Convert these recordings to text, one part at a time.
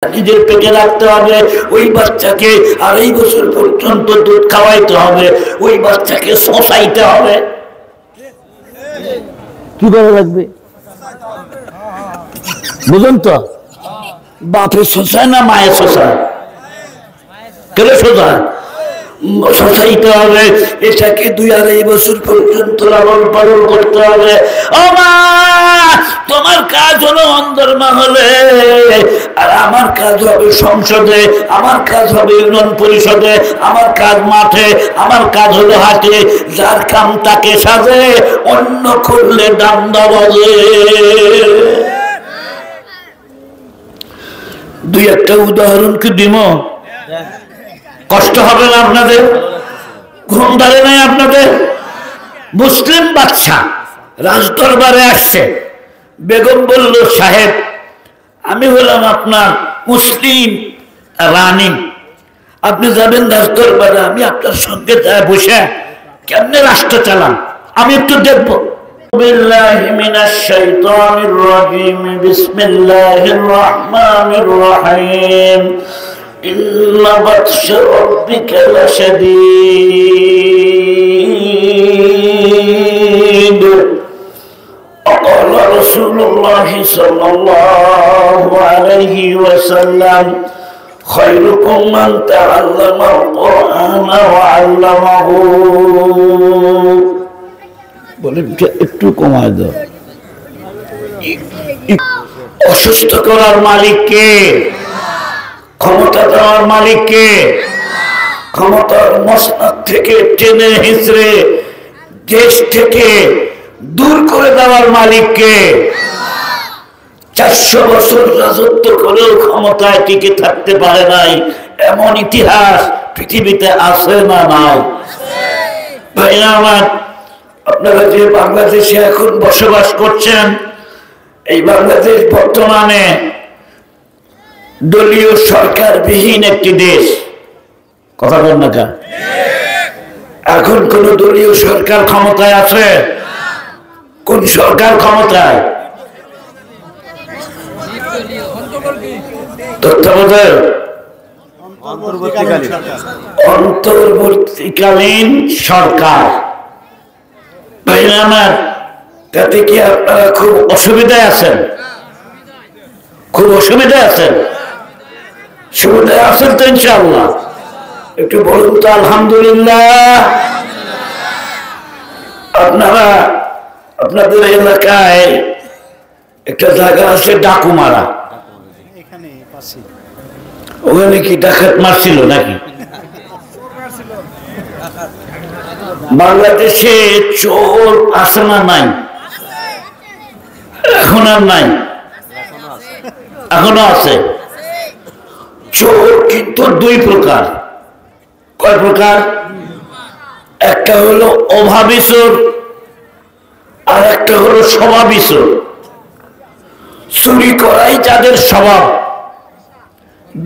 নিজের পেটে রাখতে হবে, ওই বাচ্চাকে 2.5 বছর পর্যন্ত দুধ খাওয়াইতে হবে, ওই বাচ্চাকে শোষাইতে হবে। কি করা লাগবে বুঝুন তো? বাপে শোষায় না মায়ের শোষায়? কেন শোষায়? শোষাইতে হবে। এটাকে 2-2.5 বছর পর্যন্ত লালন পালন করতে হবে। ও মা, তোমার কাজ হলো অন্দর মহলে, আর আমার কাজ হবে সংসদে, আমার কাজ হবে ইউনিয়ন পরিষদে, আমার কাজ মাঠে, আমার কাজ হলো হাটে। যার কাম তাকে সাজে, অন্য করলে দান্দা বাজে। 2-1টা উদাহরণ কি দিব? কষ্ট হবে না আপনাদের? ঘুম ধরে নাই আপনাদের? মুসলিম বাদশা রাজদরবারে আসছে। বেগম বলল, সাহেব আমি হলাম আপনার মুসলিম রানী, আপনি যাবেন রাজদরবারে, আমি আপনার সঙ্গে যায় বসে কেমনে রাষ্ট্র চালান আমি একটু দেখবো। বিল্লাহি মিনাশ শাইতানির রাজিম, বিসমিল্লাহির রহমানির রহিম। ইন্না বাতশা রাব্বিকা লাশাদীদ। قال رسول الله صلى الله عليه وسلم خيركم من تعلم القرآن وعلمه। বলে একটু কমায় দাও। অসুস্থ করার মালিক কে? ক্ষমতা দেওয়ার মালিক কে? ক্ষমতার মসনদ থেকে টেনে হিঁচড়ে দেশ থেকে দূর করে দেওয়ার মালিক কে? 400 বছর রাজত্ব করেও ক্ষমতায় টিকে থাকতে পারে নাই, এমন ইতিহাস পৃথিবীতে আছে না নাই? ভাইরা আমার, আপনারা যে বাংলাদেশে এখন বসবাস করছেন, এই বাংলাদেশ বর্তমানে দলীয় সরকার বিহীন একটি দেশ। কথা বল না কেন? এখন কোন দলীয় সরকার ক্ষমতায় আছে? কোন সরকার ক্ষমতায়? তত্ত্বাবধায়ক অন্তর্বর্তীকালীন সরকার। ভাইরা আমার, তাতে কি আপনারা খুব অসুবিধায় আছেন? খুব অসুবিধায় আছেন? সুবিধায় আছেন তো ইনশাআল্লাহ? একটু বলুন তো আলহামদুলিল্লাহ। আপনারা আপনাদের এলাকায় একটা জায়গা আছে ডাকুমারা, ওখানে কি ডাকাত মারছিল নাকি? বাংলাদেশে চোর আছে না নাই? এখন আর নাই? এখনো আছে। চোর কিন্তু 2 প্রকার। কয় প্রকার? একটা হলো অভাবী চোর, আর একটা হলো স্বভাবী চোর। চুরি করাই যাদের স্বভাব,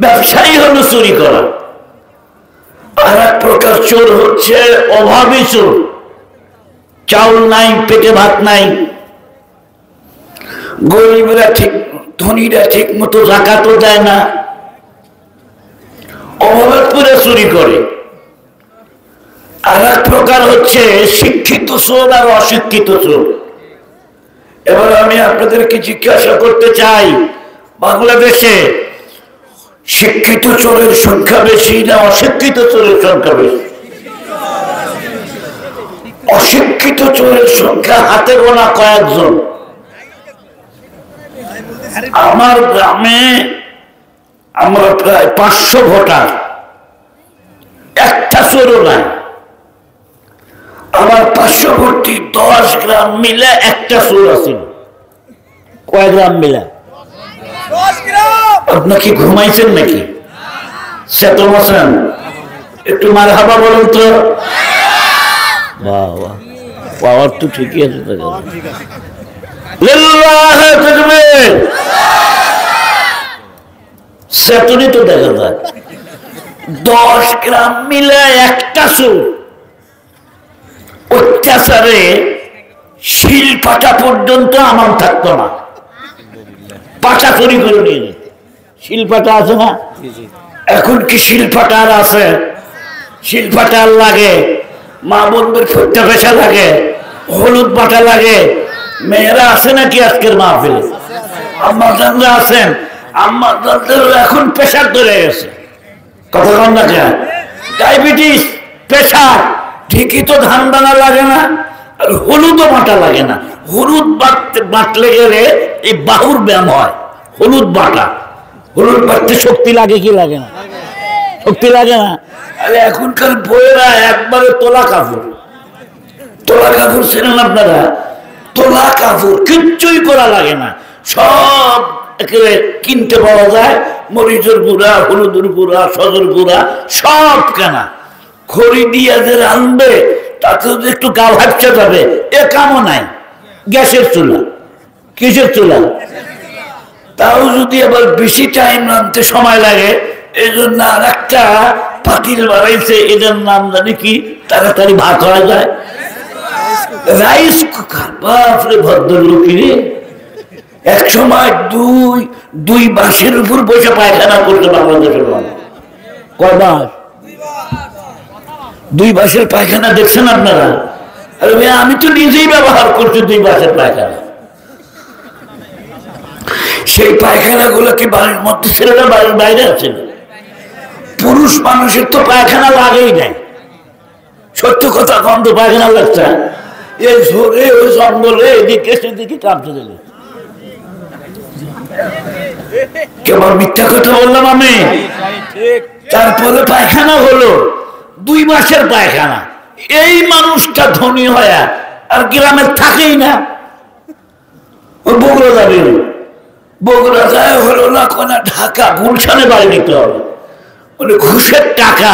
ব্যবসায়ী হলো চুরি করা। আর এক প্রকার চোর হচ্ছে অভাবী চোর, চাউল নাই, পেটে ভাত নাই, গরিবরা ঠিক, ধনীরা ঠিক মতো যাকাতও দেয় না, অভাবের পুরে চুরি করে। আর এক প্রকার হচ্ছে শিক্ষিত চোর আর অশিক্ষিত চোর। এবার আমি আপনাদেরকে জিজ্ঞাসা করতে চাই, বাংলাদেশে শিক্ষিত চোরের সংখ্যা বেশি না অশিক্ষিত চোরের সংখ্যা বেশি? অশিক্ষিত চোরের সংখ্যা হাতে গোনা কয়েকজন। আমার গ্রামে আমরা প্রায় 500 ভোটার, একটা চোরও নাই। আমার 500 ভোটে 10 গ্রাম মিলে একটা চোর আছে। কয় গ্রাম মিলে? 10 গ্রাম। আপনি কি ঘুমাইছেন নাকি? সেতম আছেন? একটু মারহাবা বলুন তো। বাহ বাহ, পাওয়ার তো ঠিকই আছে। লিল্লাহি তাকবীর। সেতুনি তো দেখা যায় 10 গ্রাম মিলে একটা চোর। অত্যাচারে শিল পাটা পর্যন্ত আমার থাকতো না, পাটা চুরি করে নিয়ে যেত। শিলপাটা আছে না? এখন কি শিলপাটা আর আছে? শিলপাটা আর লাগে? মা বোনদের ফুটতে পেশা লাগে, হলুদ বাটা লাগে। মেয়েরা আছে নাকি আজকের মাহফিলে? আম্মা জানরা আছেন? আম্মা জানদের এখন প্রেশার ধরে গেছে, কথা কম না কেন? ডায়াবেটিস, প্রেশার, ঠিকই তো ধান দানা লাগে না, আর হলুদও বাটা লাগে না। হলুদ বাটলে গেলে এই বাহুর ব্যায়াম হয়। হলুদ বাটা, হলুদ বাটতে শক্তি লাগে কি লাগে না? শক্তি লাগে না? আরে এখনকার বইয়েরা একবারে তোলা কাপড়, তোলা কাপড় ছিলেন আপনারা? তোলা কাপড় কিচ্ছুই করা লাগে না, সব একেবারে কিনতে পাওয়া যায়। মরিচের গুঁড়া, হলুদের গুঁড়া, সজের গুঁড়া সব কেনা। খড়ি দিয়ে যে রাঁধবে তাতে একটু গা ভাবতে যাবে, এ কামও নাই। গ্যাসের চুলা, কিসের চুলা? তাও যদি আবার বেশি টাইম রাঁধতে সময় লাগে, এই জন্য আর একটা পাতিল বাড়াইছে, এটার নাম জানি কি, তাড়াতাড়ি ভাত হয়ে যায়, রাইস কুকার। বাপরে ভদ্রলোকি রে, এক সময় দুই বাঁশের উপর বসে পায়খানা করতে বাংলাদেশের মানুষ। কয় বাঁশ? 2 বাঁশের পায়খানা দেখছেন আপনারা? আরে ভাই, আমি তো নিজেই ব্যবহার করছি 2 বাঁশের পায়খানা। সেই পায়খানা গুলো কি বাড়ির মধ্যে ছিল না বাড়ির বাইরে আছে? পুরুষ মানুষের তো পায়খানা লাগেই নাই। সত্য কথা কম, তো পায়খানা লাগছে এই ঝোরে, ওই জঙ্গলে, এদিকে সেদিকে কাঁপতে দিলে। কেবল মিথ্যা কথা বললাম আমি? তারপরে পায়খানা হলো 2 মাসের পায়খানা। এই মানুষটা ধনী হয়ে আর গ্রামে থাকেই না, বগুড়া যাবে। বগুড়া যায় হলো না কোনা, ঢাকা, গুলশানে বাড়ি নিতে হবে। ঘুষের টাকা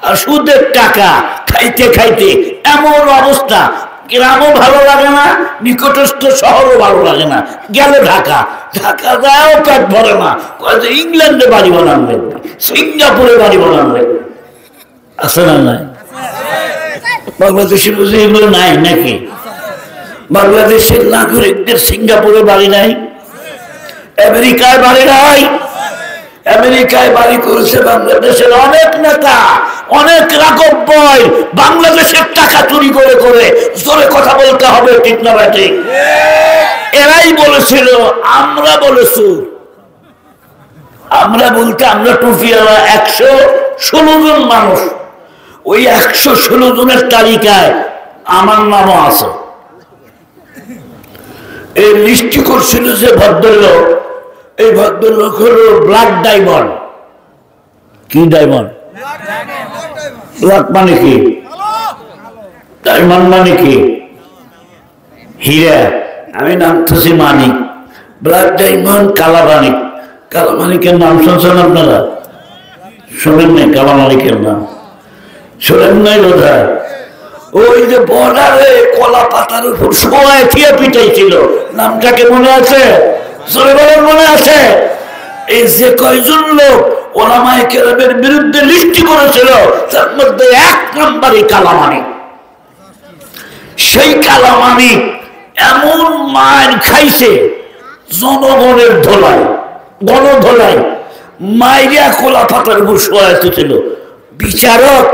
আর সুদের টাকা খাইতে খাইতে এমন অবস্থা, গ্রামও ভালো লাগে না, নিকটস্থ শহরও ভালো লাগে না। গেল ঢাকা, ঢাকা যাও পেট ভরে না, ইংল্যান্ডে বাড়ি বানাবে, সিঙ্গাপুরে বাড়ি বানাবে। আছে না নাই? বাংলাদেশে বুঝে এগুলো নাই নাকি? বাংলাদেশের নাগরিকদের সিঙ্গাপুরে বাড়ি নাই, আমেরিকায় বাড়ি নাই। আমেরিকায় বাড়ি করেছে বাংলাদেশের অনেক নেতা, অনেক রাঘব বয়, বাংলাদেশের টাকা চুরি করে করে। জোরে কথা বলতে হবে, ঠিক না ঠিক? এরাই বলেছিল, আমরা বলেছি, আমরা বলতে আমরা টুপিওয়ালা 116 জন মানুষ, ওই 116 জনের তালিকায় আমার নামও আছে। এই লিস্টি করছিল যে ভদ্রলোক, এই ভদ্রলোক হলো ব্ল্যাক ডায়মন্ড। কি ডায়মন্ড? ব্ল্যাক মানে কি? ডায়মন্ড মানে কি? হীরা। আমি নামতেছি মানিক। ব্ল্যাক ডায়মন্ড, কালা মানিক। কালা মানিকের নাম শুনছেন আপনারা? শোনেন নাই কালা মানিকের নাম? শোনেন নাই বোধহয়? ওই যে বর্ডারে কলা পাতার উপর শোয়ায় থিয়ে পিটাইছিল, নামটাকে মনে আছে? মনে আছে? এই যে কয়জন লোক ওলামায়ে কেরামের বিরুদ্ধে লিস্টি করেছিল, তার মধ্যে 1 নম্বরই কালা মানিক। সেই কালা মানিক এমন মার খাইছে জনগণের ধোলাই, গণধোলাই, মাইরিয়া কলা পাতার উপর শোয়াইছিল। বিচারক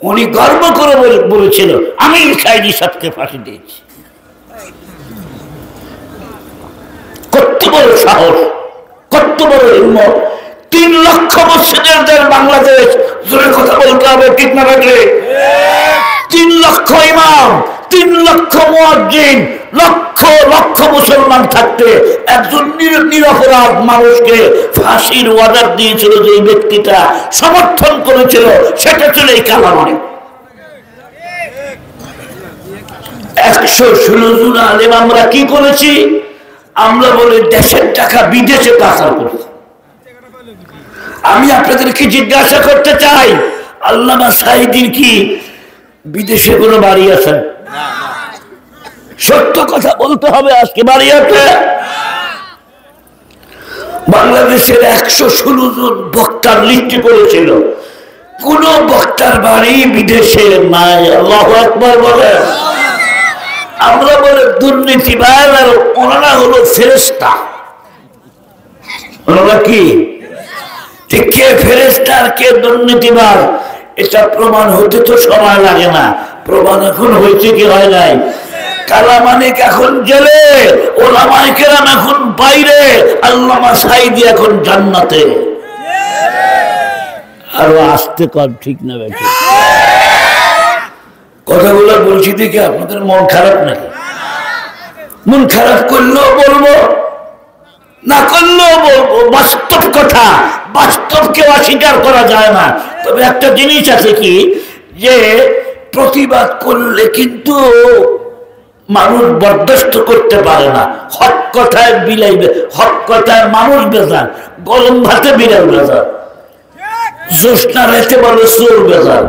উনি গর্ব করে বলেছিল, আমি খাইনি, সবকে ফাঁসি দিয়েছি। কত বড় সাহস, কত বড় হিম্মত! 3 লক্ষ মসজিদের দেশ বাংলাদেশ, জোরে কথা বলতে হবে, ঠিক না রাখলে? 3 লক্ষ ইমাম, 3 লক্ষ মুয়াজ্জিন, লক্ষ লক্ষ মুসলমান থাকতে একজন নিরপরাধ মানুষকে ফাঁসির অর্ডার দিয়েছিল, যে ব্যক্তিটা সমর্থন করেছিল সেটা ছিল এই কালা মানিক। 116 জন আলেম আমরা কি করেছি? আমরা বলে দেশের টাকা বিদেশে পাচার করছি। আমি আপনাদেরকে জিজ্ঞাসা করতে চাই, আল্লামা সাঈদীর কি বিদেশে কোনো বাড়ি আছে? সত্য কথা বলতে হবে, আজকে বাড়ি আছে? বাংলাদেশের 116 জন বক্তার লিস্টি করেছিল, কোন বক্তার বাড়ি বিদেশে নাই। আল্লাহু আকবার বলে। আমরা বলে দুর্নীতিবাজ, আর ওনারা হলো ফেরেশতা। ওনারা কি? কে ফেরেশতা আর কে দুর্নীতিবাজ এটা প্রমাণ হতে তো সময় লাগে না। প্রমাণ এখন হয়েছে কি হয় নাই? কালামানিক এখন জেলে, ওলামায়ে কেরাম এখন বাইরে, আল্লামা সাঈদী এখন জান্নাতে। আরো আসতে কম ঠিক না বেঠিক? কথাগুলো বলছি দেখে আপনাদের মন খারাপ নাকি? মন খারাপ করলেও বলবো, না করলেও বলবো, বাস্তব কথা। বাস্তবকে অস্বীকার করা যায় না। তবে একটা জিনিস আছে কি, যে প্রতিবাদ করলে কিন্তু মানুষ বরদাস্ত করতে পারে না। হক কথায় বিলাইবে, হক কথায় মানুষ বেজার, গরম ভাতে বিড়াল বেজার, জ্যোৎস্না রাতে বলে চোর বেজার।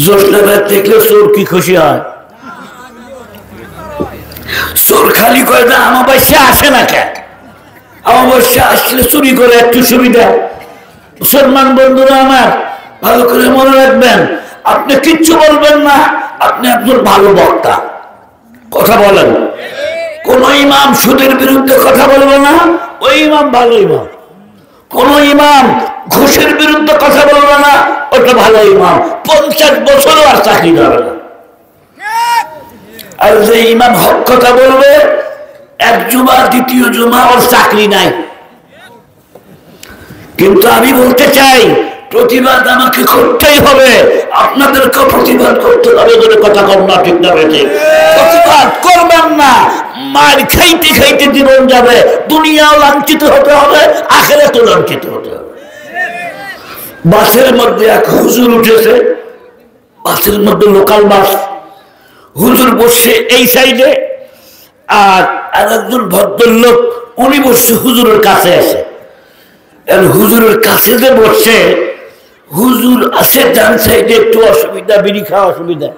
জ্যোৎস্না রাত দেখলে চোর কি খুশি হয়? চোর খালি কয় না আমাবাস্যা আসে না কেন? আমাবাস্যা আসলে চুরি করে একটু সুবিধা। মুসলমান বন্ধুরা আমার, ভালো করে মনে রাখবেন, আপনি কিচ্ছু বলবেন না, আপনি একজন ভালো বক্তা, কথা বলেন। কোন ইমাম সুদের বিরুদ্ধে কথা বলবে না, ওই ইমাম ভালো ইমাম। কোন ইমাম ঘুষের বিরুদ্ধে কথা বলবে না, ওটা ভালো ইমাম। 50 বছরও আর চাকরি যাবে না। আর যে ইমাম হক কথা বলবে, এক জুমা দ্বিতীয় জুমা ওর চাকরি নাই। কিন্তু আমি বলতে চাই, প্রতিবাদ আমাকে করতেই হবে, আপনাদেরকেও প্রতিবাদ করতে হবে। বলে কথা কম না, ঠিক না বেঠিক? প্রতিবাদ করবেন না, মার খাইতে খাইতে জীবন যাবে। দুনিয়াও লাঞ্ছিত হতে হবে, আখিরাতেও লাঞ্ছিত হতে হবে। বাসের মধ্যে এক হুজুর উঠেছে, বাসের মধ্যে লোকাল বাস, হুজুর বসছে এই সাইডে, আর একজন ভদ্রলোক উনি বসছে হুজুরের কাছে আসে। হুজুরের কাছে যে বসছে, হুজুর আছে ডান সাইডে, একটু অসুবিধা, বিড়ি খাওয়া অসুবিধা।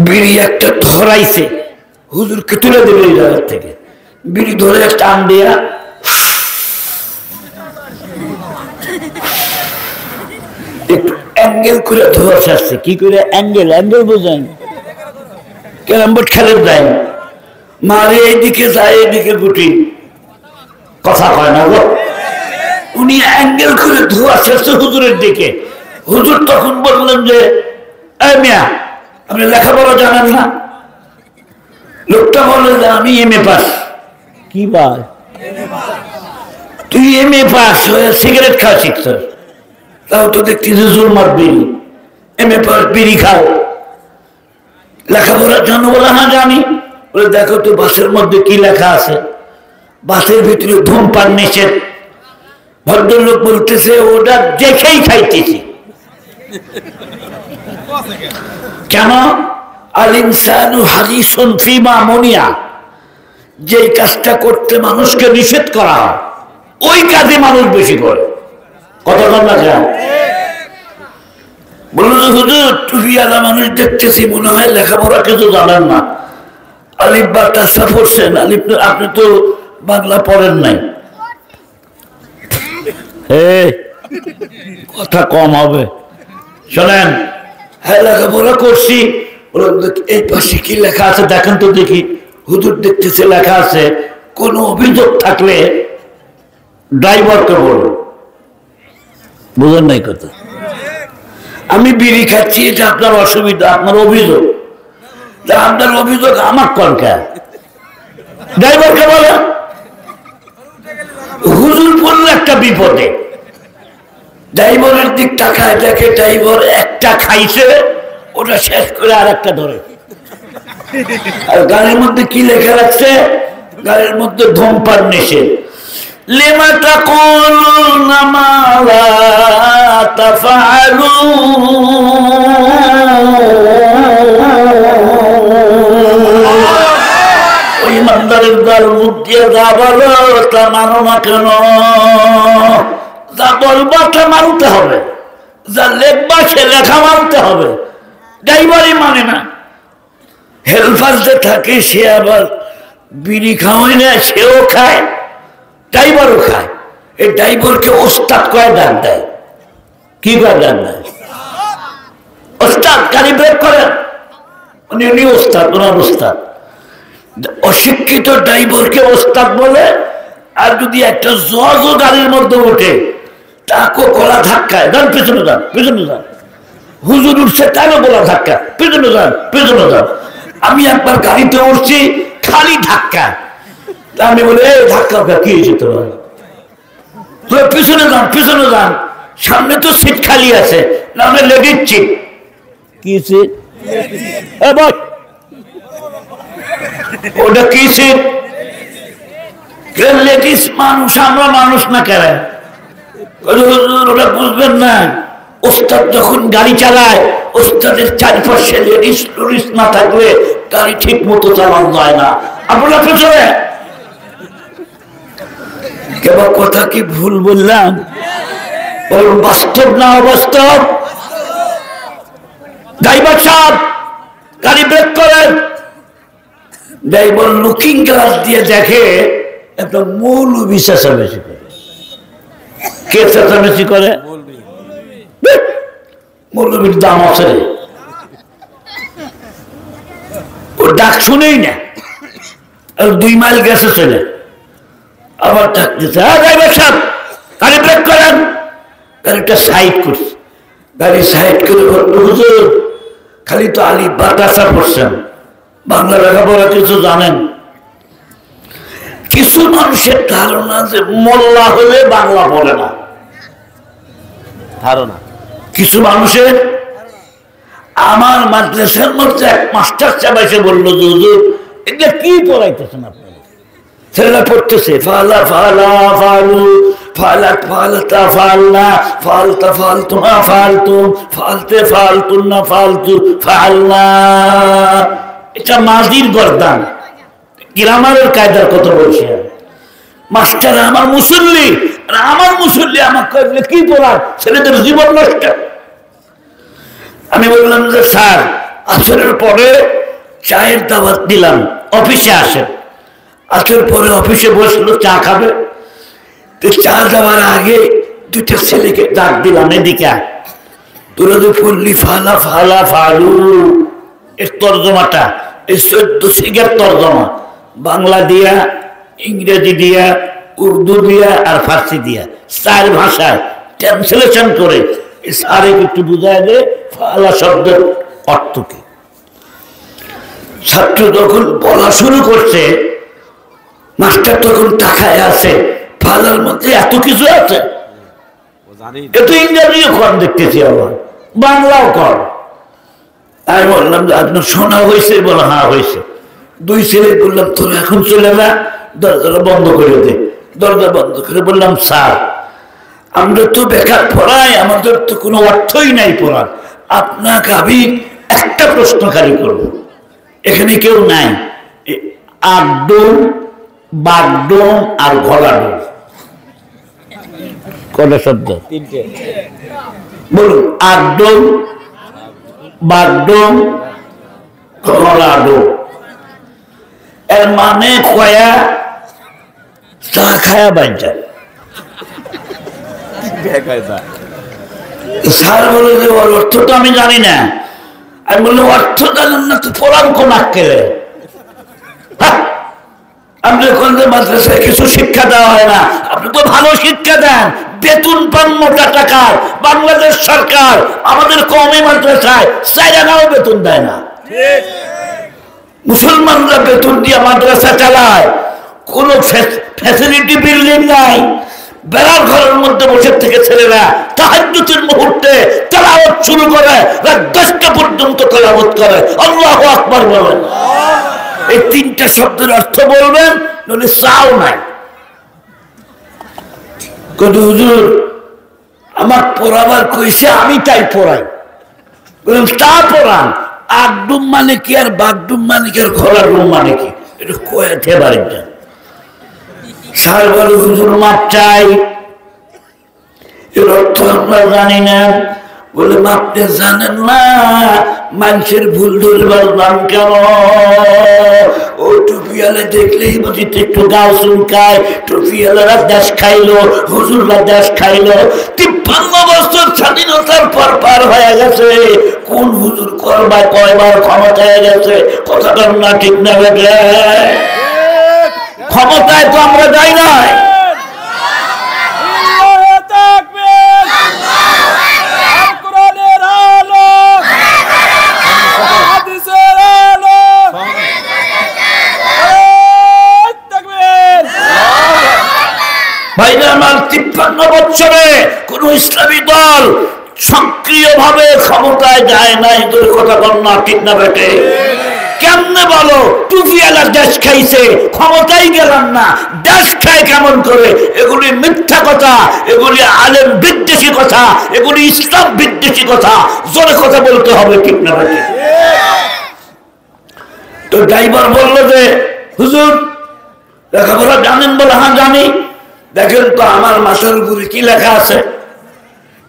বিড়ি একটা ধরাইছে, হুজুরকে তুলে দেবে এই জায়গার থেকে। বিড়ি ধরে টান দেয়া, একটু অ্যাঙ্গেল করে ধোয়া আসছে। কি করে অ্যাঙ্গেল? অ্যাঙ্গেল বোঝেন? ক্যারাম বোর্ড খেলে যায়, মারে এইদিকে যায়, এইদিকে গুটি, কথা কয় না গো। উনি অ্যাঙ্গেল করে ধোয়া শেষে হুজুরের দিকে। হুজুর তখন বললেন যে, এই মিয়া, আপনি লেখাপড়া জানেন না? লোকটা বলে যে আমি এমএ পাস। কি পাস? তুই এমএ পাস হয়ে সিগারেট খাওয়া শিখছ? তাও তো দেখছি যে জোর মার বিড়ি। এমএ পাস, বিড়ি খাও, লেখাপড়া জানো? বলে হ্যাঁ জানি। বলে দেখো তো বাসের মধ্যে কি লেখা আছে। বাসের ভিতরে ধূমপান নিষেধ। ভদ্রলোক বলতেছে ওটা দেখেই খাইতেছি। কেন? আল ইনসানু হারিসুন ফিমা মুনিয়া, যে কাজটা করতে মানুষকে নিষেধ করা হয় ওই কাজে মানুষ বেশি করে। কথা বল না কেন? বলল যে হুজুর টুপিওয়ালা মানুষ দেখতেছি, মনে হয় লেখাপড়া কিছু জানেন না। আলিফ বা তাসা পড়ছেন, আলিফ আপনি তো বাংলা পড়েন নাই। কথা কম হবে, শোনেন। হ্যাঁ লেখাপড়া করছি। এই পাশে কি লেখা আছে দেখেন তো দেখি। হুজুর দেখতেছে লেখা আছে, কোন অভিযোগ থাকলে ড্রাইভারকে বলুন। বুঝেন নাই কথা? আমি বিড়ি খাচ্ছি, এটা আপনার অসুবিধা, আপনার অভিযোগ। আপনার অভিযোগ আমার কনকা ড্রাইভারকে বলে। হুজুর পড়লো একটা বিপদে, ড্রাইভারের দিক তাকায়, দেখে ড্রাইভার একটা খাইছে, ওটা শেষ করে আর একটা ধরে। আর গাড়ির মধ্যে কি লেখা রাখছে? গাড়ির মধ্যে ধূমপান নিষেধ। লিমা তাকুলুনা মা লা তাফআলুন। ইমানদারের দল মুখ দিয়ে যা বলো তা মানো না কেন? যা বলবা তা মানতে হবে, যা লেখবা সে লেখা মানতে হবে। ড্রাইভারই মানে না। হেল্পার যে থাকে সে আবার বিড়ি খাওয়ায় না, সেও খায়, ড্রাইভারও খায়। এই ড্রাইভারকে ওস্তাদ কয়ে ডাক দেয়। কি কয়ে ডাক দেয়? ওস্তাদ, গাড়ি ব্রেক করেন। উনি ওস্তাদ, ওনার ওস্তাদ। অশিক্ষিত ড্রাইভারকে ওস্তাদ বলে, আর যদি একটা জজও গাড়ির মধ্যে ওঠে তাকে গলা ধাক্কায়, যান পেছনে যান, পেছনে যান। হুজুর উঠছে তারও গলা ধাক্কা, পেছনে যান, পেছনে যান। আমি একবার গাড়িতে উঠছি, খালি ধাক্কা। তা আমি বলি, এই ধাক্কা কি হয়েছে তোমার? পিছনে যান, পিছনে যান, সামনে তো সিট খালি আছে, না আমি লেডিস সিট। কি সিট? ওটা কি সিট? লেডিস মানুষ, আমরা মানুষ না কেন? ওটা বুঝবেন না। ওস্তাদ যখন গাড়ি চালায়, ওস্তাদের চারপাশে লেডিস টুরিস্ট না থাকলে গাড়ি ঠিক মতো চালানো যায় না। আপনারা পেছনে কেবল কথা কি ভুল বললাম? বাস্তব না অবাস্তব? ড্রাইভার সাহেব গাড়ি ব্রেক করেন। ড্রাইভার লুকিং গ্লাস দিয়ে দেখে একটা মৌলবি চেঁচামেচি করে। কে চেঁচামেচি করে? মৌলবির দাম আছে, ও ডাক শুনেই না। আর 2 মাইল গেছে চলে, আবার ডাক দিচ্ছে, হ্যাঁ ড্রাইভার সাহেব গাড়ি ব্রেক করেন। গাড়িটা সাইড করছে, গাড়ি সাইড করে হুজুর খালি তো আলি বাতাসা পড়ছেন, বাংলা লেখাপড়া কিছু জানেন? কিছু মানুষের ধারণা যে মোল্লা হলে বাংলা বলে না, ধারণা কিছু মানুষের। আমার মাদ্রাসার মধ্যে এক মাস্টার সাহেব এসে বললো, যে হুজুর এটা কি পড়াইতেছেন আপনারা? ছেলেরা পড়তেছে ফালা ফালা ফালু ফালাত ফালতা ফালনা ফালতা ফালতুমা ফালতুম ফালতে ফালতুন না ফালতু ফালনা। এটা মাজির গর্দান, গ্রামারের কায়দার কথা বলছি। মাস্টার আমার মুসল্লি, আমার মুসল্লি আমাকে কি পড়ার? ছেলেদের জীবন নষ্ট। আমি বললাম যে স্যার আসরের পরে চায়ের দাওয়াত দিলাম, অফিসে আসেন। আসর পরে অফিসে বসলো, চা খাবে। তো চা দেওয়ার আগে 2টা ছেলেকে ডাক দিলাম, এদিকে তোরা তো পড়লি ফালা ফালা ফালু, এর তর্জমাটা এই 14 শিখের তর্জমা, বাংলা দিয়া, ইংরেজি দিয়া, উর্দু দিয়া আর ফার্সি দিয়া, 4 ভাষায় ট্রান্সলেশন করে সারে একটু বুঝায় দে ফালা শব্দের অর্থ কি। ছাত্র যখন বলা শুরু করছে, মাস্টার তখন তাকায় আছে, ফালার মধ্যে এত কিছু আছে, এত ইংরেজিও কর দেখতেছি, আবার বাংলাও কর। আমি বললাম যে আপনার শোনা হয়েছে? বলে হ্যাঁ হয়েছে। 2 ছেলে বললাম তোরা এখন চলে না, দরজাটা বন্ধ করে দে। দরজা বন্ধ করে বললাম স্যার আমরা তো বেকার পড়াই, আমাদের তো কোনো অর্থই নাই পড়ার, আপনাকে আমি একটা প্রশ্নকারী করব। এখানে কেউ নাই, আড্ডুম বাগডুম আর ঘোড়াডুম, কটা শব্দ? 3টে বলুন। আড্ডুম বাগডুম ঘোড়াডুম, এর মানে কয়া চা খায়া বাঞ্চা। স্যার বলে যে ওর অর্থ তো আমি জানি না। আমি বললাম অর্থ জানেন না তো পড়ান কোন আক্কেলে? আপনি কোন মাদ্রাসায় কিছু শিক্ষা দেওয়া হয় না, আপনি তো ভালো শিক্ষা দেন, বেতন পান মোটা টাকার। বাংলাদেশ সরকার আমাদের কমই মাদ্রাসায় 4 আনাও বেতন দেয় না। মুসলমানরা বেতন দিয়ে মাদ্রাসা চালায়, কোন ফ্যাসিলিটি বিল্ডিং নাই। বেড়ার ঘরের মধ্যে বসে থেকে ছেলেরা তাহাজ্জুদের মুহূর্তে তেলাওয়াত শুরু করে, রাত 10টা পর্যন্ত তেলাওয়াত করে। আল্লাহু আকবার বলেন। এই 3টা শব্দের অর্থ বলবেন, নইলে চাও নাই। কত হুজুর আমার পড়াবার কইছে, আমি তাই পড়াই। তা পড়ান। আড্ডুম মানে কি আর বাগডুম মানে কি আর ঘোড়ার রুম মানে কি? এটা কয়েছে বাড়িটা। স্যার বলে হুজুর মাপ চাই, এর অর্থ আমরা জানি না। বলে আপনি জানেন না মানুষের ভুল ধরবার নাম কেন? ও টুপিওয়ালা দেখলেই বুঝি একটু গাও চুলকায়। টুপিওয়ালারা দেশ খাইলো, হুজুররা দেশ খাইলো। 53 বছর স্বাধীনতার পর পার হয়ে গেছে, কোন হুজুর করবার কয়বার ক্ষমতায় গেছে? কথাটা না ঠিক না? ক্ষমতায় তো আমরা যাই নাই। ভাইরা আমার 53 বছরে কোন ইসলামী দল সক্রিয়ভাবে ক্ষমতায় যায় নাই। তোর কথা বল না, ঠিক না বেটে? কেমনে বলো? টুপিওয়ালা দেশ খাইছে, ক্ষমতায় গেলাম না, দেশ খায় কেমন করে? এগুলি মিথ্যা কথা, এগুলি আলেম বিদ্বেষী কথা, এগুলি ইসলাম বিদ্বেষী কথা। জোরে কথা বলতে হবে, ঠিক না বেটে? তো ড্রাইভার বললো যে হুজুর লেখাপড়া জানেন? বলে হ্যাঁ জানি। দেখেন তো আমার মাথার উপরে কি লেখা আছে?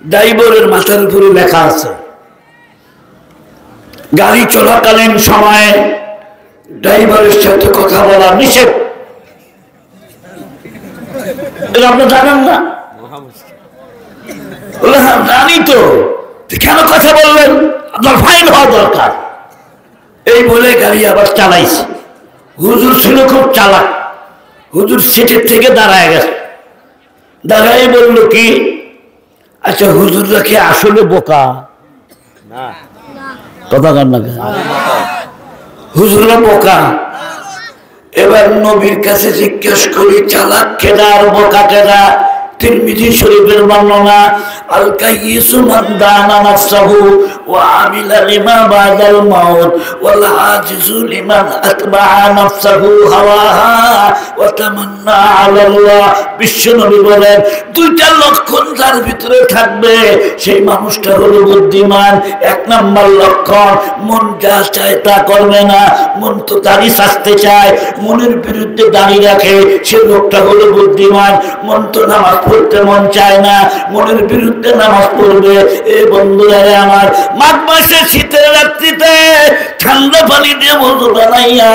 ড্রাইভারের মাথার উপরে লেখা আছে গাড়ি চলাকালীন সময়ে ড্রাইভারের সাথে কথা বলা নিষেধ। আপনি জানেন না? বলে হ্যাঁ জানি। তো কেন কথা বললেন? আপনার ফাইন হওয়া দরকার। এই বলে গাড়ি আবার চালাইছে। হুজুর ছিল খুব চালাক। হুজুর সিটের থেকে দাঁড়ায় গেছে। দাঁড়াই বলল কি, আচ্ছা হুজুররা কি আসলে বোকা? কথা কন না, হুজুররা বোকা? এবার নবীর কাছে জিজ্ঞেস করি চালাক কেডা আর বোকা কেডা? তিরমিজি শরীফের বর্ণনা, আল কাইয়িসু মান দানা নাফসাহু ওয়া আমিলা লিমা বাদাল মাউত ওয়াল আজিজু লিমান আতবাআ নাফসাহু হাওয়াহা ওয়া তামান্না আলাল্লাহ। বিশ্বনবী বলেন দুইটা লক্ষণ যার ভিতরে থাকবে সেই মানুষটা হলো বুদ্ধিমান। এক নাম্বার লক্ষণ, মন যা চায় তা করবে না। মন তো দাড়ি ছাড়তে চায়, মনের বিরুদ্ধে দাড়ি রাখে, সে লোকটা হলো বুদ্ধিমান। মন তো নামাজ পড়তে মন চায় না, মনের বিরুদ্ধে নামাজ পড়বে। এ বন্ধুরা আমার, মাঘ মাসে শীতের রাত্রিতে ঠান্ডা পানি দিয়ে ওযু বানাইয়া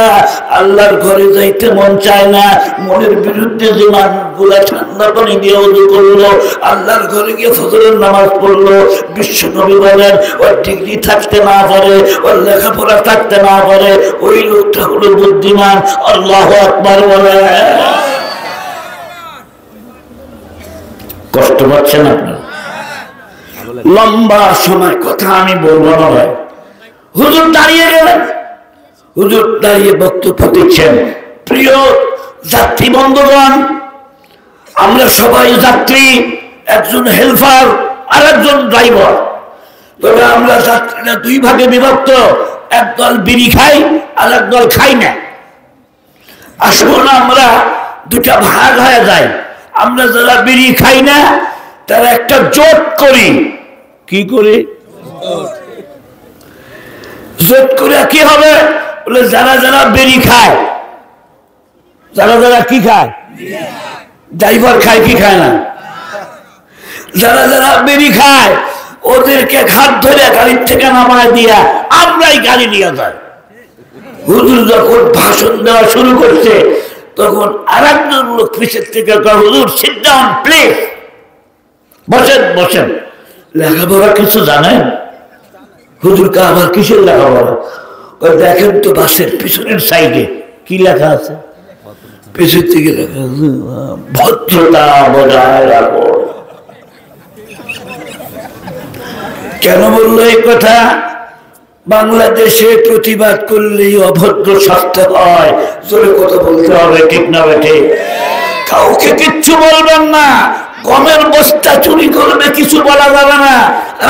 আল্লাহর ঘরে যাইতে মন চায় না, মনের বিরুদ্ধে যে মানুষগুলা ঠান্ডা পানি দিয়ে ওযু করলো, আল্লাহর ঘরে গিয়ে ফজরের নামাজ পড়লো। বিশ্ব নবী বলেন ওর ডিগ্রি থাকতে না পারে, ওর লেখাপড়া থাকতে না পারে, ওই লোকটা হলো বুদ্ধিমান। আল্লাহু আকবার বলে। কষ্ট পাচ্ছেন আপনারা? লম্বা সময় কথা আমি বলবো না ভাই। হুজুর দাঁড়িয়ে গেলেন, হুজুর দাঁড়িয়ে বক্তব্য দিচ্ছেন। প্রিয় যাত্রী বন্ধুগণ, আমরা সবাই যাত্রী, একজন হেল্পার আর একজন ড্রাইভার। তবে আমরা যাত্রীরা দুই ভাগে বিভক্ত, একদল বিড়ি খাই আর একদল খাই না। আসুন আমরা দুটা ভাগ হয়ে যাই। আমরা যারা বিড়ি খাই না তারা একটা জোট করি। কি করি? জোট করে কি হবে? বলে যারা যারা বিড়ি খায়, যারা যারা কি খায়, ড্রাইভার খায় কি খায় না, যারা যারা বিড়ি খায় ওদেরকে ঘাট ধরে গাড়ির থেকে নামায় দিয়া আমরাই গাড়ি নিয়ে যাই। হুজুর যখন ভাষণ দেওয়া শুরু করছে তখন আর একজন লোক পিছের থেকে হুজুর সিট ডাউন প্লিজ, বসেন বসেন। লেখাপড়া কিছু জানেন? হুজুরকে আবার কিসের লেখাপড়া? ওই দেখেন তো বাসের পিছনের সাইডে কি লেখা আছে? পিছন থেকে লেখা আছে ভদ্রতা বজায় রাখো। কেন বললো এই কথা? বাংলাদেশে প্রতিবাদ করলেই অভদ্র শাস্তি হয়। জোরে কথা বলতে হবে, ঠিক না বেঠে? কাউকে কিচ্ছু বলবেন না। গমের বস্তা চুরি করবে, কিছু বলা যাবে না।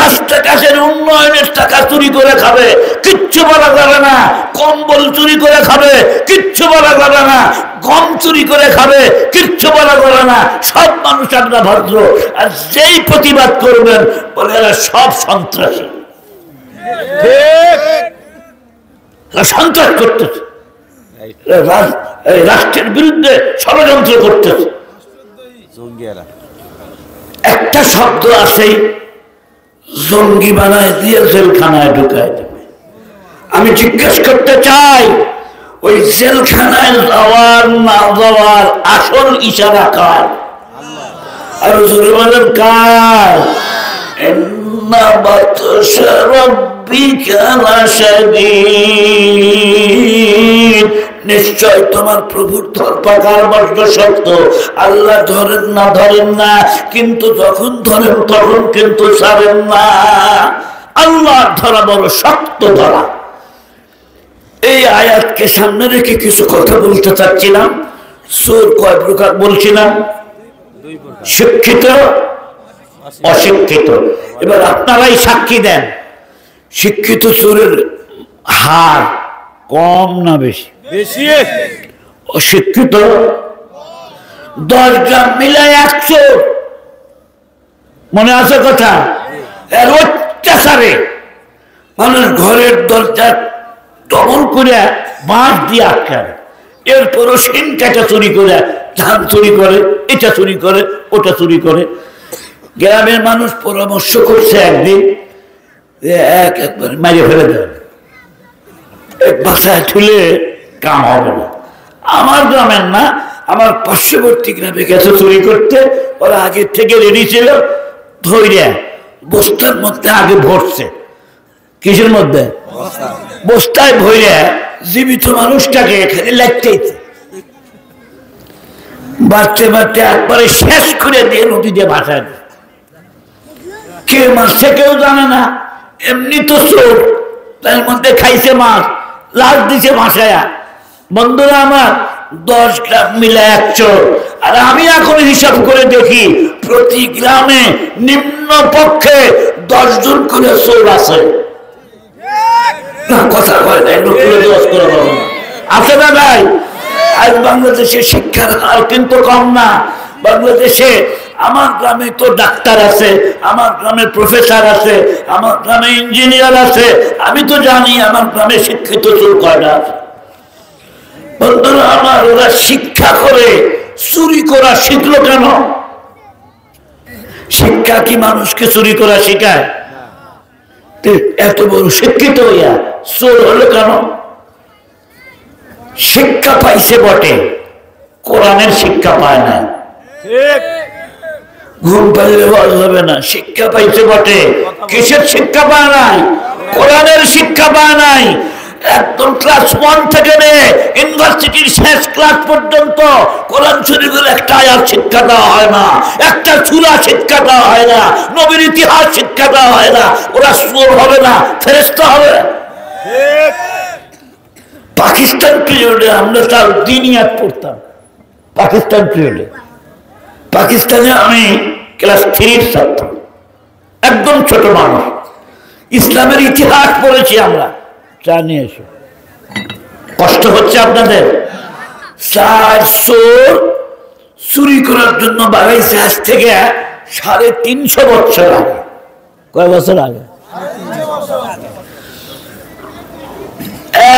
রাস্তাঘাটের উন্নয়নের টাকা চুরি করে খাবে, কিচ্ছু বলা যাবে না। কম্বল চুরি করে খাবে, কিচ্ছু বলা যাবে না। গম চুরি করে খাবে, কিচ্ছু বলা যাবে না। সব মানুষ আমরা ভদ্র। আর যেই প্রতিবাদ করবেন বলে এরা সব সন্ত্রাসী, সন্ত্রাস করতেছে, রাষ্ট্রের বিরুদ্ধে ষড়যন্ত্র করতেছে। একটা শব্দ আছে, জঙ্গি বানায় দিয়ে জেলখানায় ঢুকায় দেবে। আমি জিজ্ঞেস করতে চাই, ওই জেলখানায় যাওয়ার না যাওয়ার আসল ইশারা কার? আর জোরে বলেন কার? ইন্না বাতশা রাব্বিকা লাশাদীদ, নিশ্চয় তোমার প্রভুর ধরপাকড় বড্ড শক্ত। আল্লাহ ধরেন না, কিন্তু যখন ধরেন তখন কিন্তু ছাড়েন না। আল্লাহ ধরা বড় শক্ত ধরা। এই আয়াতকে সামনে রেখে কিছু কথা বলতে চাচ্ছিলাম। চোর কয় প্রকার বলছিলাম? শিক্ষিত অশিক্ষিত। এবার আপনারাই সাক্ষী দেন, শিক্ষিত চোরের হার কম না বেশি? অশিক্ষিত 10 গ্রাম মিলায় 1 চোর। মনে আছে কথা? এর অত্যাচারে মানুষ ঘরের দরজা দমন করে বাঁশ দিয়ে আটকায়, এরপরও সিন কাটা চুরি করে, ধান চুরি করে, এটা চুরি করে, ওটা চুরি করে। গ্রামের মানুষ পরামর্শ করছে একদিন একবার মারিয়ে ফেলে দেবে, এক বাসায় তুলে কাম হবে না। আমার গ্রামের না, আমার পার্শ্ববর্তী গ্রামে গেছে চুরি করতে, ওরা আগে থেকে রেডি ছিল, ধৈর্য বস্তার মধ্যে আগে ভরছে। কিসের মধ্যে? বস্তায় ভরে জীবিত মানুষটাকে এখানে লাগতেইছে, বাড়তে বাড়তে একবারে শেষ করে দিয়ে নদী দিয়ে ভাসায়। কে মারছে কেউ জানে না, এমনি তো চোর, তার মধ্যে খাইছে মাছ, লাশ দিছে ভাসায়া। বন্ধুরা আমার, 10 গ্রাম মিলে 1 চোর। আর আমি এখন হিসাব করে দেখি প্রতি গ্রামে নিম্ন পক্ষে 10 জন করে চোর আছে। কথা কয় নাই, আছে না ভাই? আজ বাংলাদেশে শিক্ষার হার কিন্তু কম না। বাংলাদেশে আমার গ্রামে তো ডাক্তার আছে, আমার গ্রামে প্রফেসর আছে, আমার গ্রামে ইঞ্জিনিয়ার আছে। আমি তো জানি আমার গ্রামে শিক্ষিত চোর কয়টা আছে। বন্ধুরা আমার, ওরা শিক্ষা করে চুরি করা শিখলো কেন? শিক্ষা কি মানুষকে চুরি করা শেখায়? এত বড় শিক্ষিত হইয়া চোর হলো কেন? শিক্ষা পাইছে বটে, কোরআনের শিক্ষা পায় না। ঘুম পাইলে ওয়াজ হবে না। শিক্ষা পাইছে বটে, কিসের শিক্ষা পায় নাই? কোরআনের শিক্ষা পায় নাই। একদম ক্লাস 1 থেকে নিয়ে ইউনিভার্সিটির শেষ ক্লাস পর্যন্ত কোরআন শরীফের একটা আয়াত শিক্ষা দেওয়া হয় না, একটা সূরা শিক্ষা দেওয়া হয় না, নবীর ইতিহাস শিক্ষা দেওয়া হয় না। ওরা চোর হবে না, ফেরেশতা হবে। পাকিস্তান পিরিয়ডে আমরা তার দিনিয়াত পড়তাম। পাকিস্তান পিরিয়ডে, পাকিস্তানে আমি ক্লাস 3 ছাত্র, একদম ছোট মানুষ। ইসলামের ইতিহাস পড়েছি আমরা। চা নিয়ে এসো, কষ্ট হচ্ছে আপনাদের? 4 চোর চুরি করার জন্য বাগাইছে আজ থেকে 350 বছর আগে। কয় বছর আগে?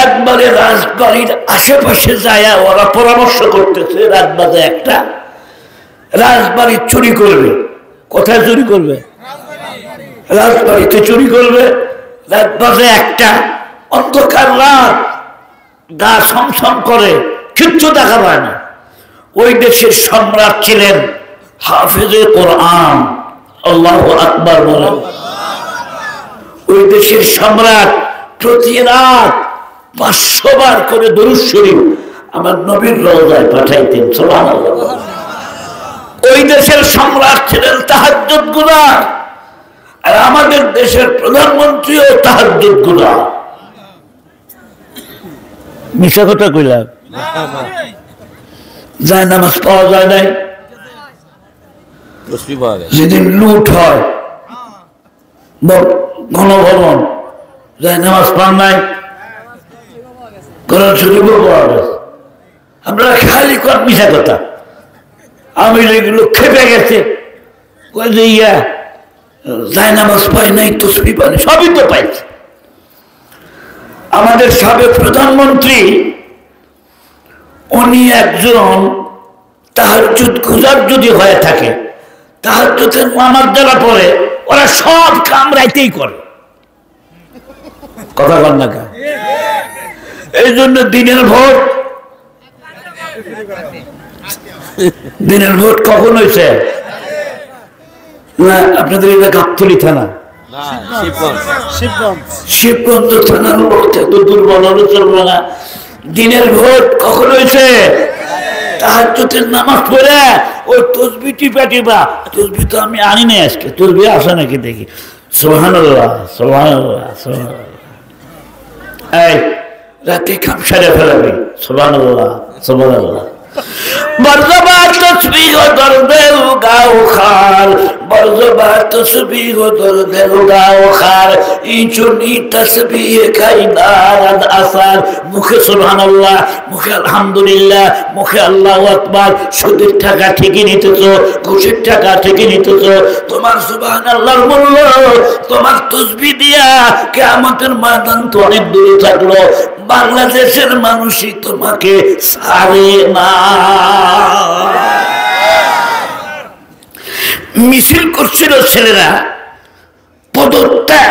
একবারে রাজবাড়ির আশেপাশে যায় ওরা পরামর্শ করতেছে, রাত বাজে 1টা, রাজবাড়ি চুরি করবে। কোথায় চুরি করবে? রাজবাড়িতে চুরি করবে। রাত বাজে 1টা, অন্ধকার রাত, গা ছমছম করে, কিচ্ছু দেখা পায় না। ওই দেশের সম্রাট ছিলেন হাফেজে কোরআন, আল্লাহু আকবার বলেন। ওই দেশের সম্রাট প্রতি রাত 500 বার করে দরুদ শরীফ আমার নবীর রওজায় পাঠাইতেন, সুবহানাল্লাহ। ওই দেশের সম্রাট ছিলেন তাহাজ্জুদ গুজার, আর আমাদের দেশের প্রধানমন্ত্রীও তাহাজ্জুদ গুজার। মিশা কথা কইলাম? যায় নামাজ পাওয়া যায় নাই। যেদিন লুট হয় গণভবন, যায় নামাজ পান নাই, কোরআন শরীফও পাওয়া গেছে। আমরা খালি কর মিশা কথা। আমি এগুলো খেপে গেছে, যায় নামাজ পাই নাই, তসবিহ পাই নাই, সবই তো পাইছে। আমাদের সাবেক প্রধানমন্ত্রী উনি একজন তাহাজ্জুদ গুজার যদি হয়ে থাকে, তাহাজ্জুদের নামাজ যারা পড়ে ওরা সব কাম রাইতেই করে। কথা বল না কেন? এই জন্য দিনের ভোট কখন হয়েছে? না, আপনাদের এটা গাবতলী থানা, শিবগঞ্জ থানার লোক এত দুর্বল হলে চলবে না। দিনের ভোট কখন হয়েছে? তাহাজ্জুদের নামাজ পড়ে ওই তসবিহ টিপা টিপা, তসবিহ তো আমি আনি নাই আজকে, তসবিহ আসে নাকি দেখি। সুবহানাল্লাহ, সুবহানাল্লাহ, সুবহানাল্লাহ। এই রাতে কাম সেরে ফেলাবি, সুবহানাল্লাহ, সুবহানাল্লাহ। মর্তবা তসবিহ দরবে बरज़बा तस्बीह दर्द रुदाओ खार इचुनी तस्बीह कायदारद आसार मुखे सुबहानाल्लाह मुखे अल्हम्दुलिल्लाह मुखे अल्लाहु আকবার সুদের টাকা ঠিকই নিতেছো ঘুষের টাকা ঠিকই নিতেছো তোমার সুবহানাল্লাহর মূল্য তোমার তাসবিহ দিয়া কিয়ামতের ময়দান তো অনেক দূরে থাকলো বাংলাদেশের মানুষই তোমাকে ছাড়ে না মিছিল করছিল ছেলেরা পদত্যাগ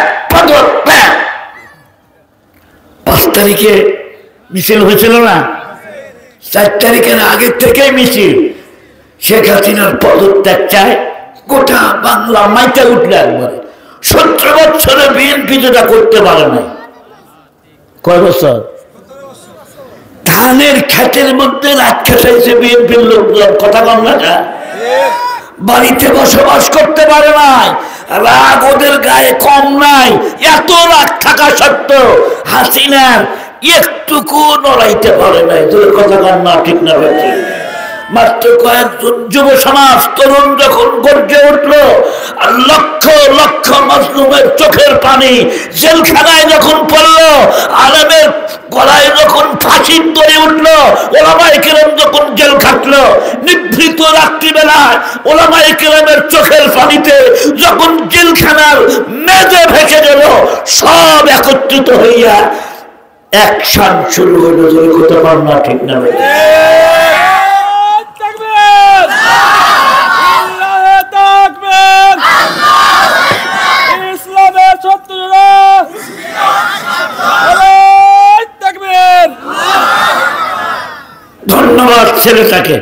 5 তারিখে মিছিল হয়েছিল না 4 তারিখের আগে থেকে মিছিল শেখ হাসিনার পদত্যাগ চায় গোটা বাংলা মাইটা উঠলে একবারে 17 বছরে বিএনপি যেটা করতে পারে না কয় বছর ধানের ক্ষেতের মধ্যে রাত খেসাইছে বিএনপির লোকজন কথা কম না বাড়িতে বসবাস করতে পারে নাই রাগ ওদের গায়ে কম নাই এত রাগ থাকা সত্ত্বেও হাসিনার একটুকু নড়াইতে পারে নাই তোর কথা কম না ঠিক না ঠিক মাত্র কয়েকজন যুব সমাজ তরুণ যখন গর্জে উঠলো আর লক্ষ লক্ষ মাজলুমের চোখের পানি জেলখানায় যখন পড়লো আলেমের গলায় যখন ফাঁসির দড়ি উঠলো ওলামায়ে কেরাম যখন জেল খাটলো নিভৃত রাত্রিবেলায় ওলামায়ে কেরামের চোখের পানিতে যখন জেলখানার মেঝে ভেসে গেল সব একত্রিত হইয়া অ্যাকশন শুরু হইলো যদি করতে পার না ঠিক না ধন্যবাদ ছেলেটাকে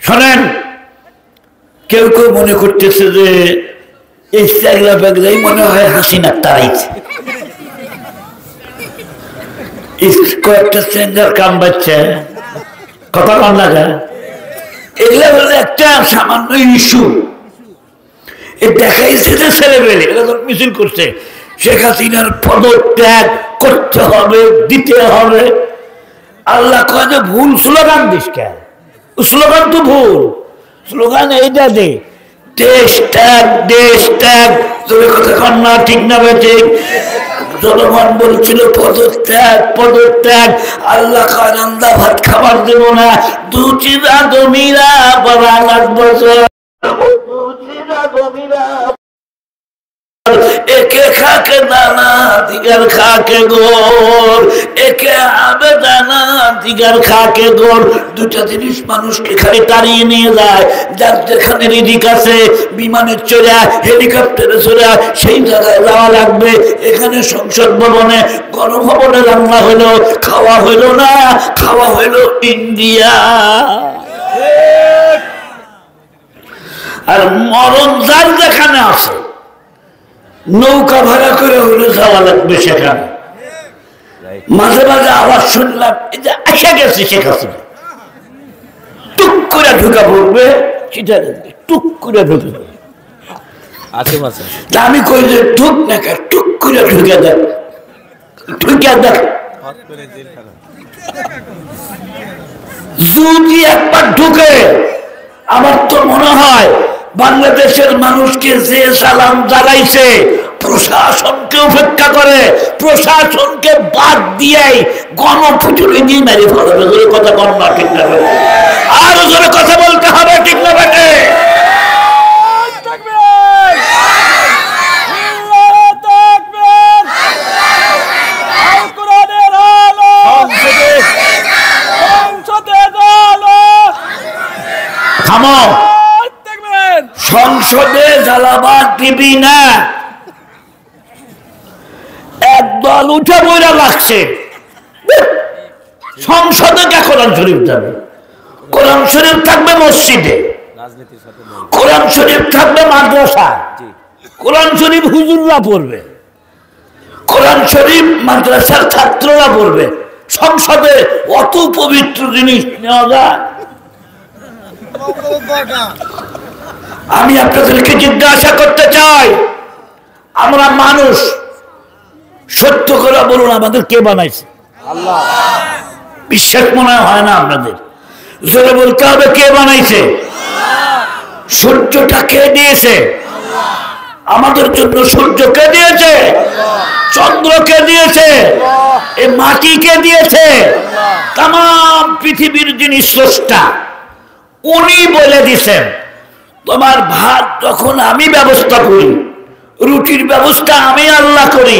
শোনেন কেউ কেউ মনে করতেছে যে এই চাইলা ব্যাগরাই মনে হয় হাসিনা তারাইছে কয়েকটা চেঞ্জার কাম বাচ্চা কথা কম লাগা এগুলা বলে একটা সামান্য ইস্যু দেখাইছে যে ছেলেবেলে এরা যখন মিছিল করছে শেখ হাসিনার পদত্যাগ করতে হবে দিতে হবে আল্লাহ কয় যে ভুল স্লোগান দিস কেন স্লোগান তো ভুল স্লোগান এইটা দে দেশ ত্যাগ তোর কথা কন না ঠিক না বেঠে জনগণ বলছিল পদত্যাগ আল্লাহ কয় রান্দা ভাত খাবার দেব না দুচিরা জমিরা বাবা লাগবো একে খাকে দানা দিগার খাকে গোর একে আবে দানা দিগার খাকে গোর দুটা জিনিস মানুষকে খালি তাড়িয়ে নিয়ে যায় যার যেখানে রিজিক আছে বিমানের চড়া হেলিকপ্টারে চড়া সেই জায়গায় যাওয়া লাগবে এখানে সংসদ ভবনে গণভবনে রান্না হলো খাওয়া হইলো না খাওয়া হইলো ইন্ডিয়া আর মরণ যার যেখানে আছে নৌকা ভাড়া করে হলে যাওয়া লাগবে সেখানে মাঝে মাঝে আওয়াজ শুনলাম এই যে আসা গেছে শেখ হাসিনা টুক করে ঢুকা পড়বে সেটা টুক করে ঢুকে আমি কই যে ঢুক না টুক করে ঢুকে দেখ যদি একবার ঢুকে আমার তো মনে হয় বাংলাদেশের মানুষকে যে সালাম জানাইছে প্রশাসনকে উপেক্ষা করে প্রশাসনকে বাদ দিয়েই গণপুজুরি দিয়ে মেরে ফেলবে কথা কম না ঠিক না আরো জোরে কথা বলতে হবে ঠিক না বেটে থামো সংসদে জ্বালাবার দিবি না একদল উঠে বইরা লাগছে সংসদে কে কোরআন শরীফ যাবে কোরআন শরীফ থাকবে মসজিদে কোরআন শরীফ থাকবে মাদ্রাসা কোরআন শরীফ হুজুররা পড়বে কোরআন শরীফ মাদ্রাসার ছাত্ররা পড়বে সংসদে অত পবিত্র জিনিস নেওয়া যায় আমি আপনাদেরকে জিজ্ঞাসা করতে চাই আমরা মানুষ সত্য করে বলুন আমাদের কে বানাইছে আল্লাহ বিশ্বাস মনে হয় না আপনাদের জোরে বলতে হবে কে বানাইছে সূর্যটা কে দিয়েছে? আমাদের জন্য সূর্য কে দিয়েছে? চন্দ্র কে দিয়েছে? এই মাটি কে দিয়েছে? তাম পৃথিবীর যিনি স্রষ্টা উনি বলে দিছেন তোমার ভাত যখন আমি ব্যবস্থা করি, রুটির ব্যবস্থা আমি আল্লাহ করি,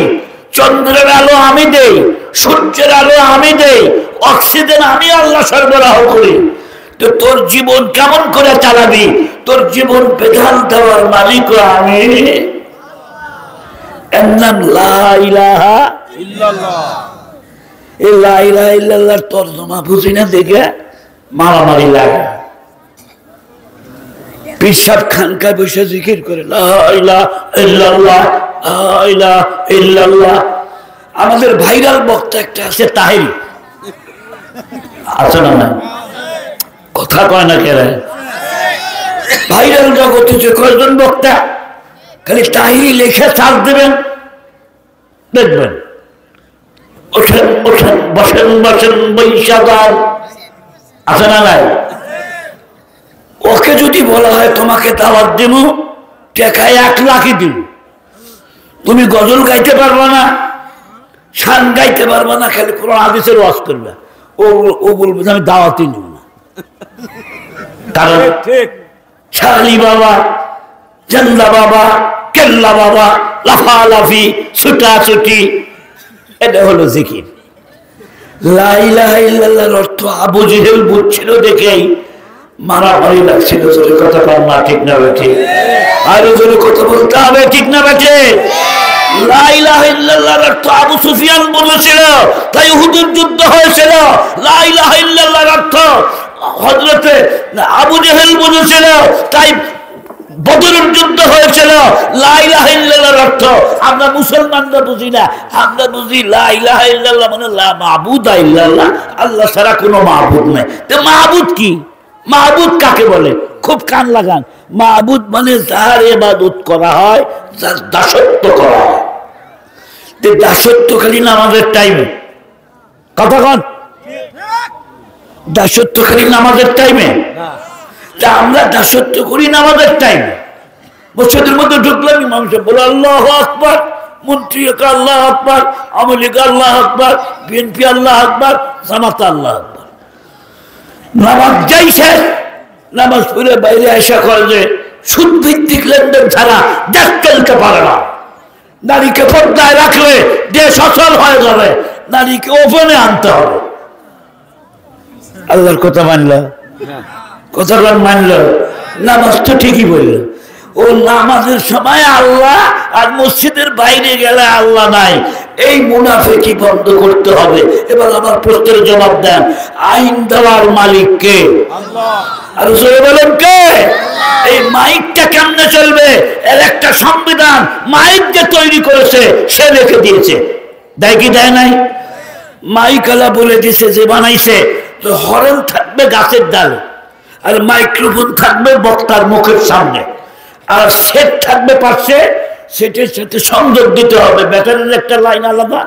চন্দ্রের আলো আমি দেই, সূর্যের আলো আমি দেই, অক্সিজেন আমি আল্লাহ সরবরাহ করি, তো তোর জীবন কেমন করে চালাবি? তোর জীবন বিধান দেওয়ার মালিক আমি। এর নাম লা ইলাহা ইল্লাল্লাহ। এই লা ইলাহা ইল্লাল্লাহর তরজমা বুঝি না দেখে মারামারি লাগে। পীর সাহেব খানকায় বসে জিকির করে লা ইলাহা ইল্লাল্লাহ, লা ইলাহা ইল্লাল্লাহ। আমাদের ভাইরাল বক্তা একটা আছে তাহিরি, আছে না? কথা কয় না কেন? ভাইরাল জগতে যে কয়জন বক্তা খালি তাহিরি লেখে চাপ দেবেন, দেখবেন ওঠেন ওঠেন বসেন বসেন বৈশাখান, আছে না নাই? ওকে যদি বলা হয় তোমাকে দাওয়াত দিব, টাকায় 1 লাখই দিব, তুমি গজল গাইতে পারবা না, শান গাইতে পারবা না, খালি কোরআন হাদিসের ওয়াজ করবে, ও বলবে আমি দাওয়াতই নিব না। কারণ শালি বাবা, জান্দা বাবা, কেল্লা বাবা, লাফালাফি, ছুটাছুটি, এটা হলো জিকির। লা ইলাহা ইল্লাল্লাহর অর্থ আবু জেহেল বুঝছিল দেখেই মারামারি লাগছিল। জোরে কথা বল না, ঠিক না বেঠে? আরো জোরে কথা বলতে হবে, ঠিক না বেঠে? লা ইলাহা ইল্লাল্লাহর অর্থ আবু সুফিয়ান বলেছিল, তাই উহুদের যুদ্ধ হয়েছিল। লা ইলাহা ইল্লাল্লাহর অর্থ হযরতে আবু জেহেল বলেছিল, তাই বদরের যুদ্ধ হয়েছিল। লা ইলাহা ইল্লাল্লাহর অর্থ আমরা মুসলমানরা বুঝি না, আমরা বুঝি লা ইলাহা ইল্লাল্লাহ মানে লা মাবুদা ইল্লাল্লাহ, আল্লাহ ছাড়া কোনো মাবুদ নাই। তো মাবুদ কি? মাবুদ কাকে বলে? খুব কান লাগান। মাবুদ মানে যার ইবাদত করা হয়, যার দাসত্ব করা হয়। তো দাসত্ব খালি নামাজের টাইমে, কথা কন, দাসত্ব খালি নামাজের টাইমে? তা আমরা দাসত্ব করি নামাজের টাইমে। মসজিদের মধ্যে ঢুকলাম, ইমাম সাহেব বলে আল্লাহু আকবার, মন্ত্রী আল্লাহু আকবার, আওয়ামী লীগ আল্লাহু আকবার, বিএনপি আল্লাহু আকবার, জামাত আল্লাহু আকবার। নামাজ যাই শেষ, নামাজ পড়ে বাইরে আসা করে যে সুদ ভিত্তিক লেনদেন ছাড়া দেশ চলতে পারে না। নারীকে পর্দায় রাখলে দেশ অচল হয়ে যাবে, নারীকে ওপেনে আনতে হবে। আল্লাহর কথা মানল, কথাটা মানল, নামাজ তো ঠিকই বলল। ও নামাজের সময় আল্লাহ আর মসজিদের বাইরে গেলে আল্লাহ নাই, এই মুনাফিকি বন্ধ করতে হবে। এবার আমার প্রশ্নের জবাব দেন, আইন দেওয়ার মালিক কে? আল্লাহ। আর জোরে বলেন কে? এই মাইকটা কেমনে চলবে এর একটা সংবিধান মাইক যে তৈরি করেছে সে রেখে দিয়েছে, দেয় কি দেয় নাই? মাইকালা বলে দিছে যে বানাইছে, তো হরেন থাকবে গাছের ডালে, আর মাইক্রোফোন থাকবে বক্তার মুখের সামনে, আর সেট থাকবে পাশে, সেটের সাথে সংযোগ দিতে হবে। ব্যাটারির একটা লাইন আলাদা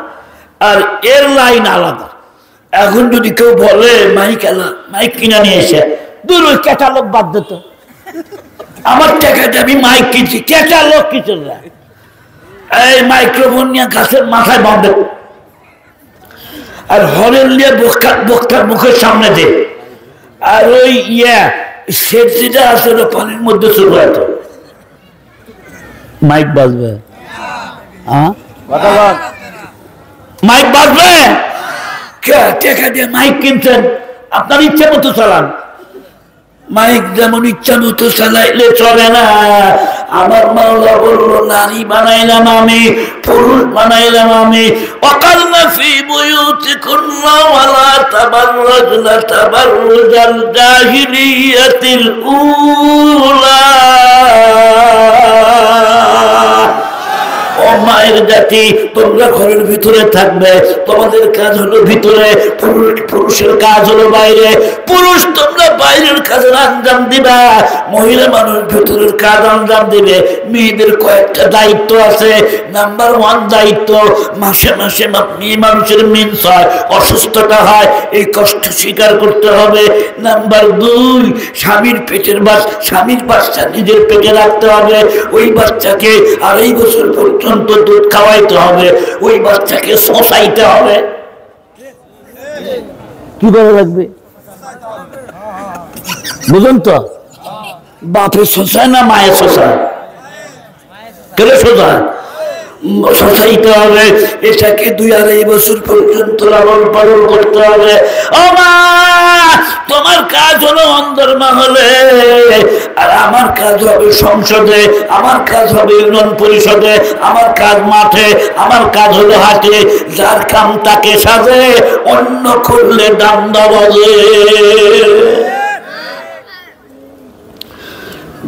আর এর লাইন আলাদা। এখন যদি কেউ বলে মাইক কিনা নিয়ে এসে, দূর ওই ক্যাটালগ বাদ দিত, আমার টাকাতে আমি মাইক কিনছি, ক্যাটালগ কি চলবে? এই মাইক্রোফোন নিয়ে গাছের মাথায় বাঁধে, আর হরেন নিয়ে বক্তার মুখের সামনে দে, আর ওই সেট যেটা আছে ওটা পানির মধ্যে চলে যেত, মাইক বাজবে? মাইক বাজবে? টাকা দিয়ে মাইক কিনছেন, আপনার ইচ্ছা মতো চালান। মাইক যেমন ইচ্ছা মতো চালাইলে চলে না। আমার মাওলা বললো নারী বানাইলাম আমি, পুরুষ বানাইলাম আমি। ওয়াকারনা ফি বুয়ুতিকুন্না ওয়ালা তাবাররাজনা তাবাররুজাল জাহিলিয়াতিল উলা। ও মায়ের জাতি, তোমরা ঘরের ভিতরে থাকবে, তোমাদের কাজ হলো ভিতরে, পুরুষের কাজ হলো বাইরে। পুরুষ তোমরা বাইরের কাজের আঞ্জাম দিবা, মহিলা মানুষ ভিতরের কাজ আঞ্জাম দিবে। মেয়েদের কয়েকটা দায়িত্ব আছে। নাম্বার 1 দায়িত্ব, মাসে মাসে মেয়ে মানুষের মেন্স হয়, অসুস্থতা হয়, এই কষ্ট স্বীকার করতে হবে। নাম্বার 2, স্বামীর বাচ্চা নিজের পেটে রাখতে হবে। ওই বাচ্চাকে 2.5 বছর পর্যন্ত দুধ খাওয়াইতে হবে, ওই বাচ্চাকে শোষাইতে হবে। কি করে লাগবে বুঝুন তো? বাপে শোষায় না মায়ের শোষায়? কেন শোষায়? শোষাইতে হবে। এটাকে 2-2.5 বছর পর্যন্ত লালন পালন করতে হবে। ও মা, তোমার কাজ হলো অন্দর মহলে, আর আমার কাজ হবে সংসদে, আমার কাজ হবে ইউনিয়ন পরিষদে, আমার কাজ মাঠে, আমার কাজ হলো হাটে। যার কাম তাকে সাজে, অন্য করলে দান্দা বাজে।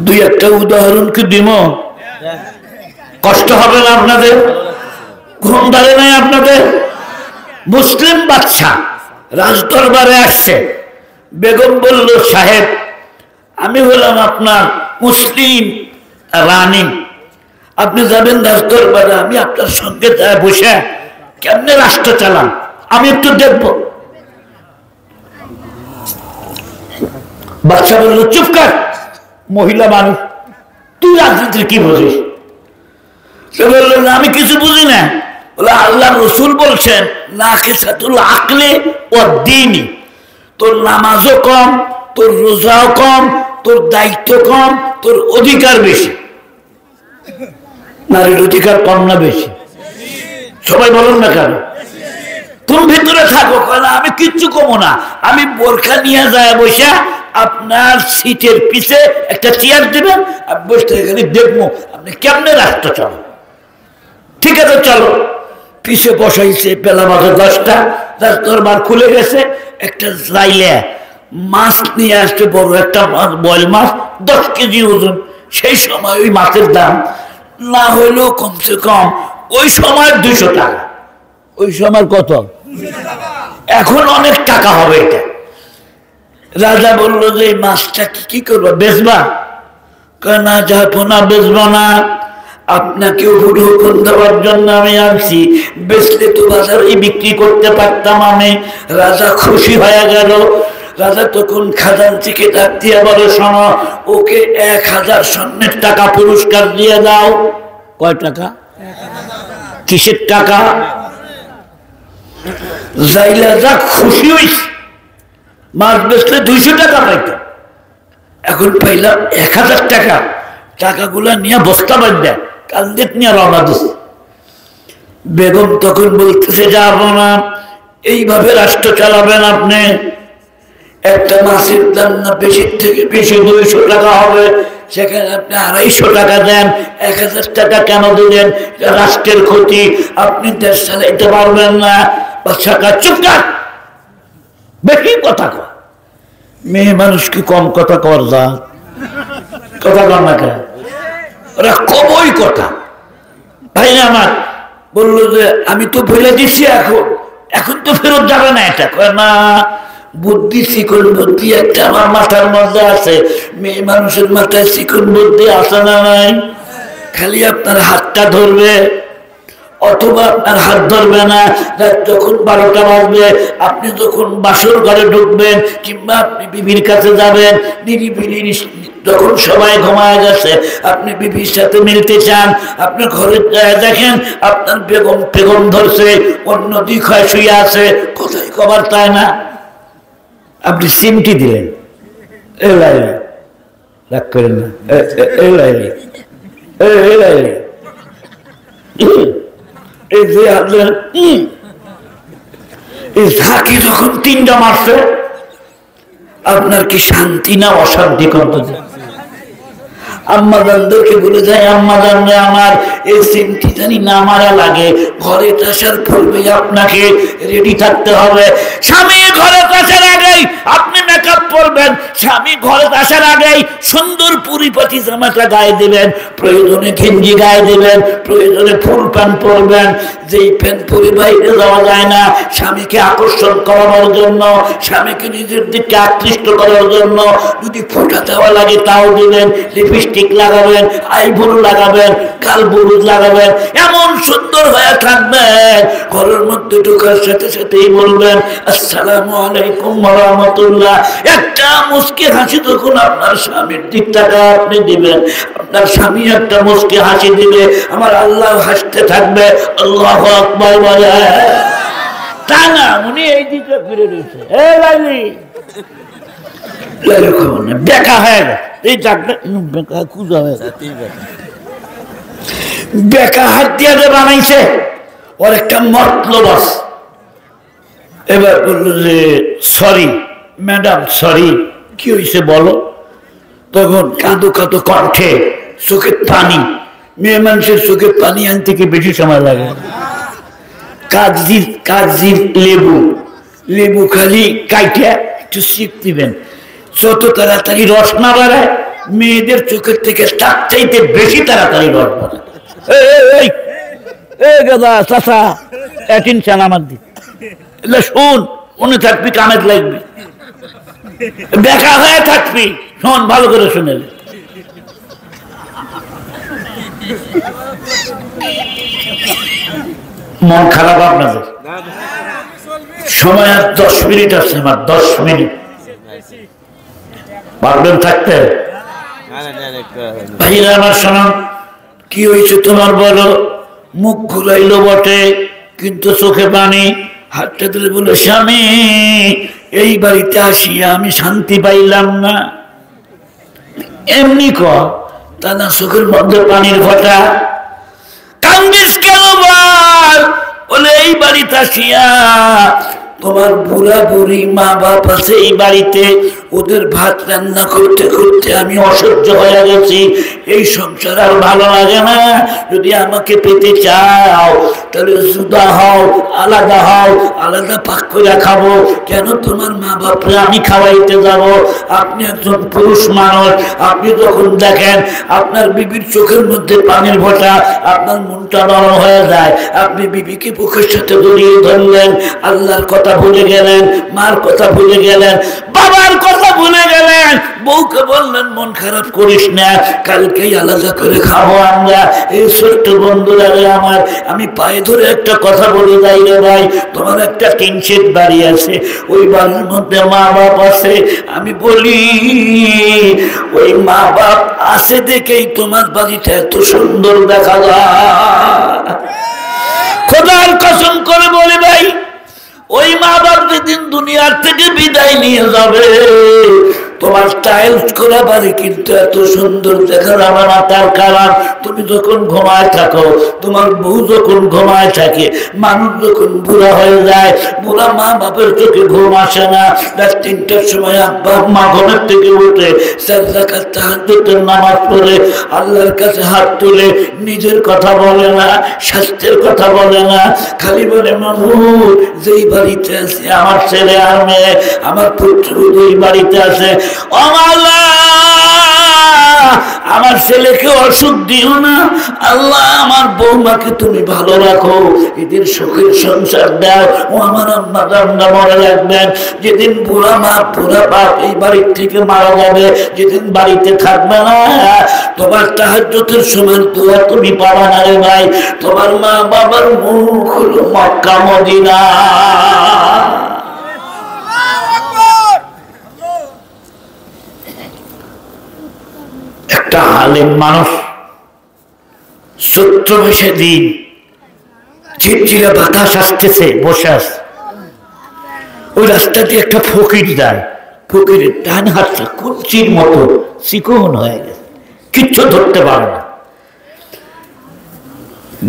2-1টা উদাহরণ কি দিব? কষ্ট হবে না আপনাদের? ঘুম ধরে নাই আপনাদের? মুসলিম বাদশা রাজদরবারে আসছে। বেগম বলল, সাহেব আমি হলাম আপনার মুসলিম রানী, আপনি যাবেন রাজদরবারে, আমি আপনার সঙ্গে বসে কেমনে রাষ্ট্র চালান আমি একটু দেখব। বাদশা বলল, চুপ কর, মহিলা মানুষ, তুই রাজনীতির কি বুঝিস? সে বললেন, আমি কিছু বুঝি না। বলে, আল্লাহ রসুল বলছেন, নাকিসাতুল আকলি ওয়া দ্বীনি, তোর নামাজও কম, তোর রোজাও কম, তোর দায়িত্ব কম, তোর অধিকার বেশি। নারীর অধিকার কম না বেশি? সবাই বলুন না কেন? তুমি ভিতরে থাকো। কেন? আমি কিচ্ছু কমো না, আমি বোরখা নিয়ে যায় বসে আপনার সিটের পিছে একটা চেয়ার দিবেন, আমি বসে এখানে দেখবো আপনি কেমনে রাস্তা চলো। ঠিক আছে চলো। পিছে বসাইছে, বেলা বাজে 10টা, দরবার খুলে গেছে। একটা জাইলে মাছ নিয়ে আসছে, বড় একটা মাছ, বয়েল মাছ, 10 কেজি ওজন। সেই সময় ওই মাছের দাম না হইলেও কমসে কম ওই সময় 200 টাকা। ওই সময় কত? এখন অনেক টাকা হবে এটা। রাজা বললো যে এই মাছটা কি করবো, বেচবা? না, যাবো না, বেচবো না, আপনাকে হুকুম দেওয়ার জন্য আমি আনছি, বেচলে তো বাজারে বিক্রি করতে পারতাম আমি। রাজা খুশি হয়ে গেল। রাজা তখন খাজাঞ্চিকে ডাক দিয়ে বলে, শোনো, ওকে 1000 স্বর্ণের টাকা পুরস্কার দিয়ে দাও। কয় টাকা? কিসের টাকা? জাইলা যা খুশি হইছে, মাছ বেচলে 200 টাকা পাইতাম, এখন পাইলাম 1000 টাকা। টাকাগুলা নিয়ে বস্তা বাঁধা কান্দেত নিয়ে রওনা দিছে। বেগম তখন বলতেছে, যাবো না, এইভাবে রাষ্ট্র চালাবেন আপনি? একটা মাছের দাম না বেশির থেকে বেশি 200 টাকা হবে, সেখানে আপনি 250 টাকা দেন, 1000 টাকা কেন দিলেন? রাষ্ট্রের ক্ষতি, আপনি দেশ চালাইতে পারবেন না। বাচ্চা চুপ কর, বেশি কথা কর। মেয়ে মানুষ কি কম কথা কর? যা কথা কর না কেন? ওরা কবই কথা। ভাই আমার বললো যে আমি তো বলে দিছি, এখন তো ফেরত যাবে না। এটা কয় না, বুদ্ধি শিকল বুদ্ধি একটা আমার মাথার মধ্যে আছে। মেয়ে মানুষের মাথায় শিকল বুদ্ধি আসে না নাই? খালি আপনার হাতটা ধরবে, অথবা আপনার হাত ধরবে না। যখন 12টা বাজবে, আপনি যখন বাসর ঘরে ঢুকবেন, কিংবা আপনি বিবির কাছে যাবেন, নিরিবিলি, যখন সবাই ঘুমায় গেছে, আপনি বিবির সাথে মিলতে চান, আপনি ঘরে দেখেন আপনার বেগম ধরছে, অন্য দিক হয় শুয়ে আছে, কোথায় কবার তাই না, আপনি সিমটি দিলেন, রাগ করেন না, এই যে ঝাঁকি যখন 3টা মারছে, আপনার কি শান্তি না অশান্তি? কত আম্মা জানদেরকে বলে যায়, আম্মা জানলে আমার এই সেন্টি জানি না মারা লাগে। ঘরে আসার পূর্বে আপনাকে রেডি থাকতে হবে। স্বামী ঘরে আসার আগেই আপনি মেকআপ করবেন। স্বামী ঘরে আসার আগেই সুন্দর পরিপাটি জামাটা গায়ে দেবেন, প্রয়োজনে গেঞ্জি গায়ে দেবেন, প্রয়োজনে ফুল প্যান্ট পরবেন। যেই প্যান্ট পরে বাইরে যাওয়া যায় না, স্বামীকে আকর্ষণ করানোর জন্য, স্বামীকে নিজের দিকে আকৃষ্ট করার জন্য যদি ফোঁটা দেওয়া লাগে তাও দিবেন, লিপস্টিক লাগাবেন, আইব্রো লাগাবেন, কাল বুরুজ লাগাবেন, এমন সুন্দর হয়ে থাকবেন। ঘরের মধ্যে ঢোকার সাথে সাথেই বলবেন আসসালামু আলাইকুম ওয়া রাহমাতুল্লাহ। একটা মুস্কি হাসি তখন আপনার স্বামীর দিক থেকে আপনি দিবেন, আপনার স্বামী একটা মুস্কি হাসি দিবে, আমার আল্লাহ হাসতে থাকবে। আল্লাহু আকবার বলে। তা না, উনি এই দিকে ফিরে রয়েছে, দেখা হয়ে গেছে, এই চাকটা বেকা খুঁজা হয়ে গেছে, বেকা হাত দিয়ে বানাইছে, ওর একটা মতলব আছে। এবার বললো যে সরি ম্যাডাম, সরি, কি হয়েছে বলো। তখন কাঁদো কাঁদো কণ্ঠে, চোখের পানি, মেয়ে মানুষের চোখের পানি আনতে কি বেশি সময় লাগে? কাগজির লেবু, লেবু খালি কাইটে একটু শিখ দিবেন, যত তাড়াতাড়ি রস না বাড়ায় মেয়েদের চোখের থেকে তার চাইতে বেশি তাড়াতাড়ি রস বাড়ায়। চাচা অ্যাটেনশন আমার দিক, শোন, মনে থাকবি, কামের লাগবি, দেখা হয়ে থাকবি, শোন ভালো করে শুনে। মন খারাপ আপনাদের? সময় আর 10 মিনিট আছে, আমার 10 মিনিট পারবেন থাকতে? ভাইরা আমার শোনো, কি হয়েছে তোমার বলো। মুখ ঘুরাইলো বটে, কিন্তু চোখে পানি, হাতটা তুলে বলে স্বামী এই বাড়িতে আসিয়া আমি শান্তি পাইলাম না। এমনি কর, তা না চোখের মধ্যে পানির ফোঁটা। কান্দিস কেন বল? বলে এই বাড়িতে আসিয়া তোমার বুড়া বুড়ি মা বাপ আছে এই বাড়িতে, ওদের ভাত রান্না করতে করতে আমি অসহ্য হয়ে গেছি। এই সংসার আর ভালো লাগে না। যদি আমাকে পেতে চাও তাহলে জুদা হও, আলাদা হও, আলাদা পাক করে খাবো। কেন তোমার মা বাপরে আমি খাওয়াইতে যাব? আপনি একজন পুরুষ মানুষ, আপনি যখন দেখেন আপনার বিবির চোখের মধ্যে পানির ফোঁটা, আপনার মনটা নরম হয়ে যায়। আপনি বিবিকে বুকের সাথে জড়িয়ে ধরলেন, আল্লাহর কথা ভুলে গেলেন, মার কথা ভুলে গেলেন, বাবার কথা ভুলে গেলেন। বউকে বললেন মন খারাপ করিস না, কালকেই আলাদা করে খাবো আমরা। এই ছোট্ট বন্ধুরা আমার, আমি পায়ে ধরে একটা কথা বলে যাই রে ভাই, তোমার একটা টিনশেড বাড়ি আছে, ওই বাড়ির মধ্যে মা বাপ আছে। আমি বলি ওই মা বাপ আছে দেখেই তোমার বাড়িটা এত সুন্দর দেখা যায়। খোদার কসম করে বলি ভাই, ওই মা বাপ যেদিন দুনিয়ার থেকে বিদায় নিয়ে যাবে, তোমার টাইলস করা বাড়ি কিন্তু এত সুন্দর দেখা যাবে না। তার কারণ তুমি যখন ঘুমায় থাকো, তোমার বউ যখন ঘুমায় থাকে, মানুষ যখন বুড়া হয়ে যায়, বুড়া মা বাপের চোখে ঘুম আসে না। রাত 3টার সময় আব্বা মা ঘুমের থেকে উঠে 4 রাকাত তাহাজ্জুদের নামাজ পড়ে আল্লাহর কাছে হাত তুলে নিজের কথা বলে না, স্বাস্থ্যের কথা বলে না, খালি বলে মামুদ যেই বাড়িতে আছে আমার ছেলে আর মেয়ে, আমার পুত্র ওই বাড়িতে আছে, আমার ছেলেকে অসুখ দিও না আল্লাহ, আমার বৌমাকে তুমি ভালো রাখো, এদের সুখের সংসার দাও। ও আমার আম্মা রান্না মরে রাখবেন। যেদিন বুড়া মা বুড়া বাপ এই বাড়ির থেকে মারা যাবে, যেদিন বাড়িতে থাকবে না, তোমার তাহাজ্জুদের সময় দোয়া তুমি পাবা না রে ভাই। তোমার মা বাবার মুখ হলো মক্কা মদিনা। একটা আলেম মানুষ চৈত্র মাসে দিন ঝিরঝিরে বাতাস আসতেছে, বসে আছে, ওই রাস্তা দিয়ে একটা ফকির যায়, ফকিরের ডান হাতটা কুঞ্চির মতো চিকন হয়ে গেছে, কিচ্ছু ধরতে পারে না,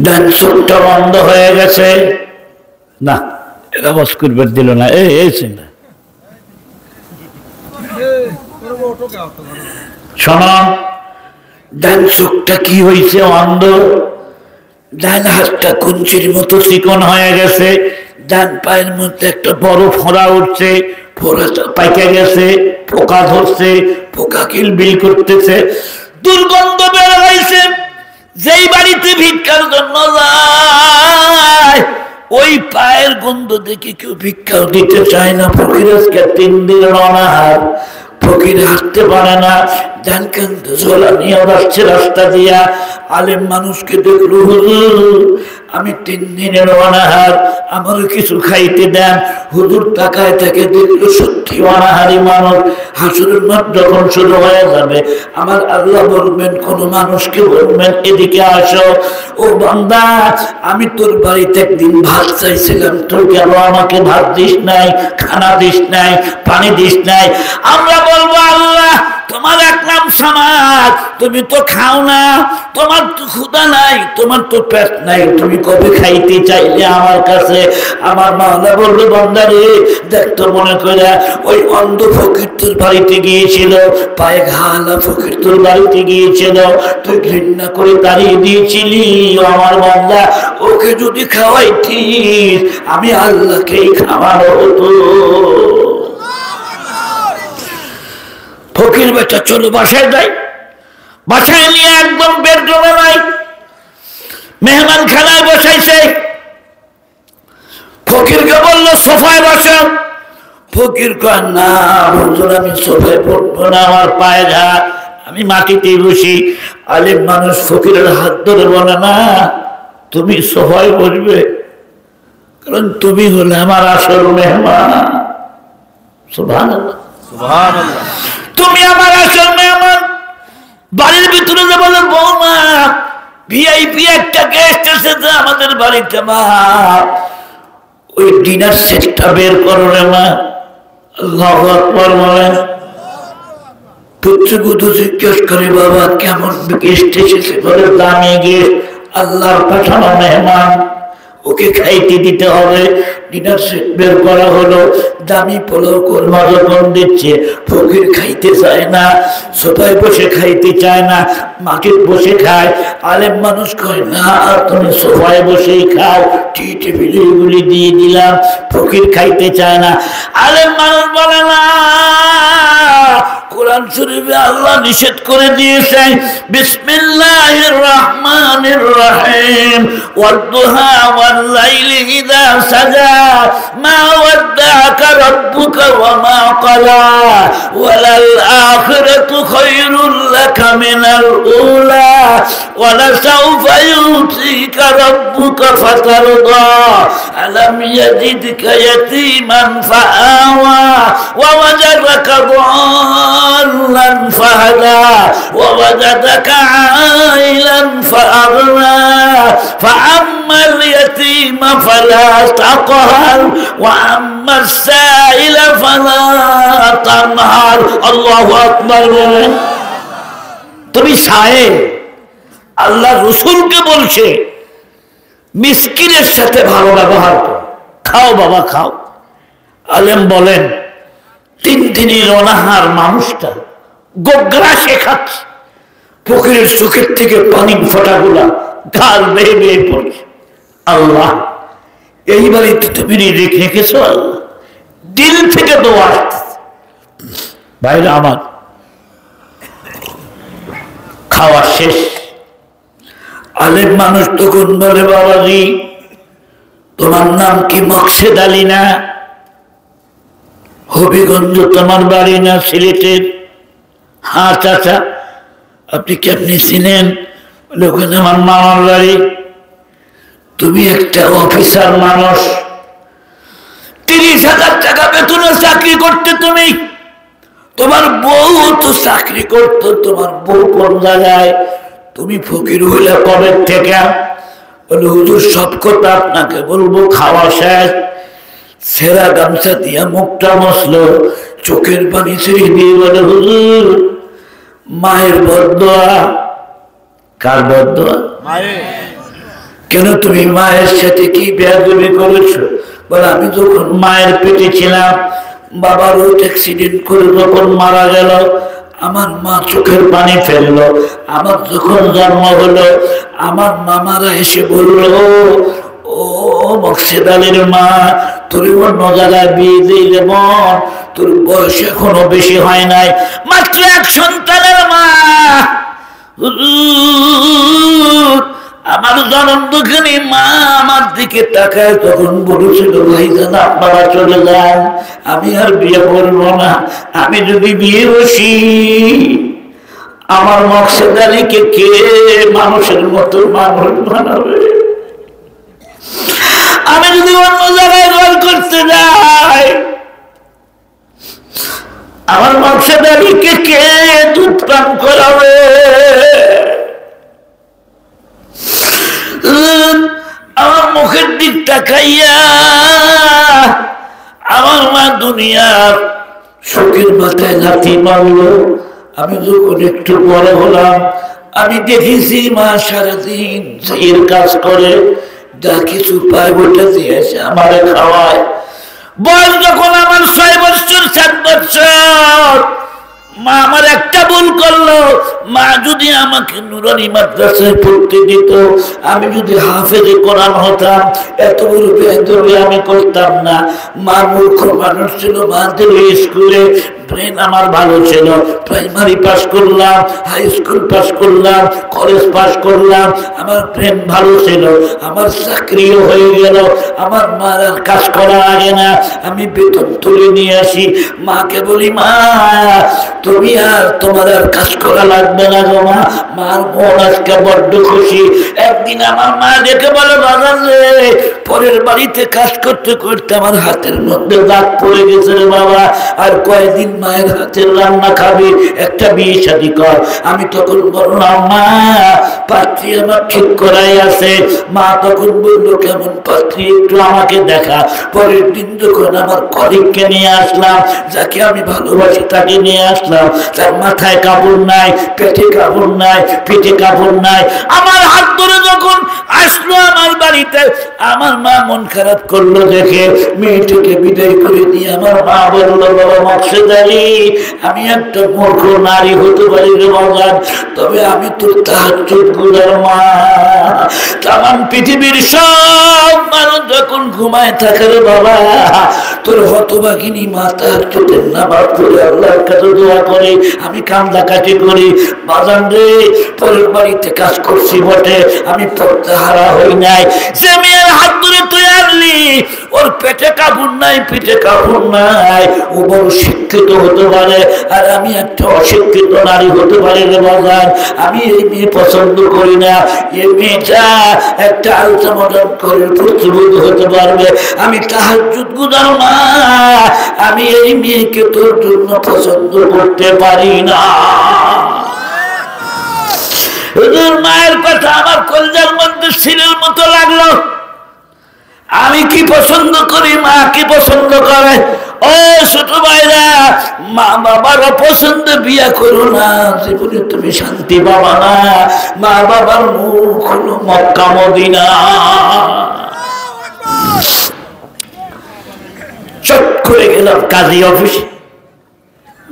ডান চোখটা বন্ধ হয়ে গেছে। না এরা বস করবে দিল না, না শোনো, ডান চোখটা কি হয়েছে অন্ধ, ডান হাতটা কুঞ্চির মতো চিকন হয়ে গেছে, ডান পায়ের মধ্যে একটা বড় ফোঁড়া উঠছে, ফোঁড়াটা পাইকে গেছে, পোকা ধরছে, পোকা কিলবিল করতেছে, দুর্গন্ধ বের হয়েছে। যেই বাড়িতে ভিক্ষার জন্য যায় ওই পায়ের গন্ধ দেখে কেউ ভিক্ষাও দিতে চায় না। ফকির আজকে 3 দিন অনাহার, ফকির হাঁটতে পারে না, ডান কান্ধ ঝোলা নিয়ে যাচ্ছে রাস্তা দিয়া। আলেম মানুষকে দেখলো, হুজুর আমি 3 দিনের অনাহার, আমারও কিছু খাইতে দেন। হুজুর তাকায় তাকে দেখলো সত্যি অনাহারি মানুষ। হাসরের মাঠ যখন শুরু হয়ে যাবে আমার আল্লাহ বলবেন, কোন মানুষকে বলবেন এদিকে আসো, ও বান্দা আমি তোর বাড়িতে একদিন ভাত চাইছিলাম, তুই কেন আমাকে ভাত দিস নাই, খানা দিস নাই, পানি দিস নাই? আমরা বলবো আল্লাহ তোমার এক নাম সামাদ, তুমি তো খাও না, তোমার তো ক্ষুধা নাই, তোমার তো পেট নাই, তুমি কবে খাইতে চাইলে আমার কাছে? আমার মাওলা বলবে, বান্দারে দেখ তো মনে করে ওই অন্ধ ফকির তোর বাড়িতে গিয়েছিল, পায়ে ঘালা ফকির তোর বাড়িতে গিয়েছিল, তুই ঘৃণা করে দাঁড়িয়ে দিয়েছিলি। আমার বান্দা ওকে যদি খাওয়াইতিস আমি আল্লাহকেই খাওয়ানো হতো। ফকির বেটা চলো বাসায় যাই, বাসায় নিয়ে একদম বেডরুমে নাই, মেহমান খানায় বসাইছে। ফকিরকে বললো সোফায় বসো, ফকির কয় না হুজুর আমি সোফায় বসবো না, আমার পায়ে হাত, আমি মাটিতেই বসি। আলেম মানুষ ফকিরের হাত ধরে বলে, না তুমি সোফায় বসবে, কারণ তুমি হলে আমার আসল মেহমান। সুবহানাল্লাহ, সুবহানাল্লাহ, তুমি আমার আসল মেহমান। বাড়ির ভিতরে যে বলে বৌমা ভিআইপি একটা গেস্ট এসেছে আমাদের বাড়িতে, মা ওই ডিনার সেটটা বের করো রে মা। আল্লাহু আকবার বলেন। পুত্রবধূ জিজ্ঞেস করে, বাবা কেমন গেস্ট এসেছে? বলে দামি গেস্ট, আল্লাহর পাঠানো মেহমান, ওকে খাইতে দিতে হবে। ডিনার সেট বের করা হলো, দামি পোলাও কোরমা যখন দিচ্ছে, ফকির খাইতে চায় না, সোফায় বসে খাইতে চায় না, মাটির বসে খায়। আলেম মানুষ কয় না তুমি সোফায় বসেই খাও, টি টেবিলে গুলি দিয়ে দিলাম, ফকির খাইতে চায় না। আলেম মানুষ বলে না, কোরআন শরীফে আল্লাহ নিষেধ করে দিয়েছেন, বিসমিল্লাহির রহমানির রহিম, ওয়াদ-দুহা ওয়াল-লাইলি ইযা সাজা, মা ওয়াদ্দাআকা রাব্বুকা ওয়া মা ক্বালা, ওয়ালাল আখিরাতু খায়রুল লাকা মিনাল উলা, ওয়ালাসাউফা ইউতিকা রাব্বুকা ফাতারদা, আলাম ইয়াজিদকা ইয়াতীমান ফাআওয়া, ওয়া ওয়াজাদাকা ضالا فهدى ووجدك عائلا فأغنى فأما اليتيم فلا تقهر وأما السائل فلا تنهر الله أكبر তুমি সাহেব, আল্লাহ রসুলকে বলছে মিসকিনের সাথে ভালো ব্যবহার করো, খাও বাবা খাও। আলেম বলেন 3 দিনের অনাহার মানুষটা গোগ্রা শেখাচ্ছে, ফকিরের চোখের থেকে পানি ফোঁটাগুলা গাল বেয়ে বেয়ে পড়ছে। আল্লাহ এই বাড়িতে তুমি রেখেছো, আল্লাহ দিল থেকে দোয়া আসতেছে। ভাইরা আমার, খাওয়া শেষ। আলেম মানুষ তখন বলে, বাবাজি তোমার নাম কি মকসেদ আলী না? হবিগঞ্জ তোমার বাড়ি না সিলেটের? হ্যাঁ চাচা। আপনি কেমনি চিনেন? বলে ওখানে আমার মামার বাড়ি। তুমি একটা অফিসার মানুষ, 30,000 টাকা বেতনে চাকরি করতে তুমি, তোমার বউ তো চাকরি করতো, তোমার বউ কোন জায়গায়? তুমি ফকির হইলে কবে থেকে? বলে হুজুর সব কথা আপনাকে বলবো, খাওয়া শেষ। সেরা গামছা দিয়া মুখটা মসলো, চোখের পানি ছেড়ে দিয়ে বলে, হুজুর মায়ের বদদোয়া। কার বদদোয়া? কেন তুমি মায়ের সাথে কি বেয়াদবি করেছো? বলে আমি যখন মায়ের পেটে ছিলাম, বাবার রোড অ্যাক্সিডেন্ট করে যখন মারা গেল, আমার মা চোখের পানি ফেললো। আমার যখন জন্ম হলো আমার মামারা এসে বলল, ও মকসেদ আলীর মা, তোর অন্য জায়গায় বিয়ে দিলে বোন, তোর বয়স এখনো বেশি হয় নাই, মাত্র এক সন্তানের মা। আমার জনম দুঃখিনী মা আমার দিকে তাকায়, তখন বলেছিল, ভাইজান আপনারা চলে যান, আমি আর বিয়ে করবো না। আমি যদি বিয়ে বসি, আমার মকসেদ আলীকে কে মানুষের মতো মানুষ বানাবে? আমি যদি অন্য জায়গায় ঘর করতে যাই, আমার মকসেদ আলীকে কে দুধ পান করাবে? আমার মুখের দিক তাকাইয়া আমার মা দুনিয়ার শোকের মাথায় লাথি মারলো। আমি যখন একটু বড় হলাম, আমি দেখেছি মা সারাদিন এর কাজ করে, যা কিছু পায় ওটা দিয়েছে আমার খাওয়ায়। বয়স যখন আমার 6 বছর 7 বছর, মা আমার একটা ভুল করলো। মা যদি আমাকে নুরানি মাদ্রাসায় পড়তে দিত, আমি যদি হাফেজে কোরআন হতাম, এত বড় বেয়াদবি আমি করতাম না। মা মূর্খ মানুষ ছিল, মা দিল স্কুলে, ব্রেন আমার ভালো ছিল। প্রাইমারি পাস করলাম, হাই স্কুল পাস করলাম, কলেজ পাস করলাম, আমার ব্রেন ভালো ছিল, আমার চাকরিও হয়ে গেল। আমার মার আর কাজ করা লাগে না, আমি বেতন তুলে নিয়ে আসি। মাকে বলি, মা তুমি আর তোমার আর কাজ করা লাগবে না গো মা। মার মন আজকে বড্ড খুশি। একদিন আমার মা দেখে বলে, বাজার রে, পরের বাড়িতে কাজ করতে করতে আমার হাতের মধ্যে দাগ পড়ে গেছে রে বাবা, আর কয়েকদিন মায়ের হাতের রান্না খাবি, একটা বিয়ে শাদী কর। আমি তখন বললাম, মা পাত্রী আমার ঠিক করাই আছে। মা তখন বললো, কেমন পাত্রী, একটু আমাকে দেখা। পরের দিন যখন আমার কলিগকে নিয়ে আসলাম, যাকে আমি ভালোবাসি, তাকে নিয়ে আসলাম, তার মাথায় কাপড় নাই, পেটে কাপড় নাই, পেটে কাপড় নাই। আমার হাত ধরে যখন আসলো আমার বাড়িতে, আমার মা মন খারাপ করলো দেখে মেয়েটাকে বিদায় করে দিয়ে আমার মা বললো, বাবা মকসেদ আলী, আমি একটা মূর্খ নারী হতে পারি রে বাজান, তবে আমি তোর তাহাজ্জুদ গুজার মা। তামাম পৃথিবীর সব মানুষ যখন ঘুমায় থাকে রে বাবা, তোর হতভাগিনী মা তাহাজ্জুদের নামাজ পড়ে আল্লাহর কাছে দোয়া করে, আমি কান্দাকাটি করি। বাজান রে, পরের বাড়িতে কাজ করছি বটে, আমি পর্দাহারা হই নাই। যে মেয়ের হাত ধরে তুই আনলি, ওর পেটে কাপড় নাই, পিঠে কাপড় নাই, ও বড় শিক্ষিত হতে পারে, আর আমি একটা অশিক্ষিত নারী হতে পারি রে বাজান। আমি এই মেয়ে পছন্দ করি না। এই মেয়েটা একটা আলতা মডার্ন করে প্রতিবোধ হতে পারবে, আমি তাহাজ্জুদ গুজার মা, আমি এই মেয়েকে তোর জন্য পছন্দ করতে পারি না। হুজুর মায়ের কথা আমার কলজার মধ্যে সিলের মতো লাগলো। আমি কি পছন্দ করি, মা কি পছন্দ করে? ও ছোট ভাইরা, মা বাবার অপছন্দ বিয়া করো না, জীবনে তুমি শান্তি পাবা না। মা বাবার মুখ হলো মক্কা মদিনা। চট করে গেলাম কাজী অফিসে,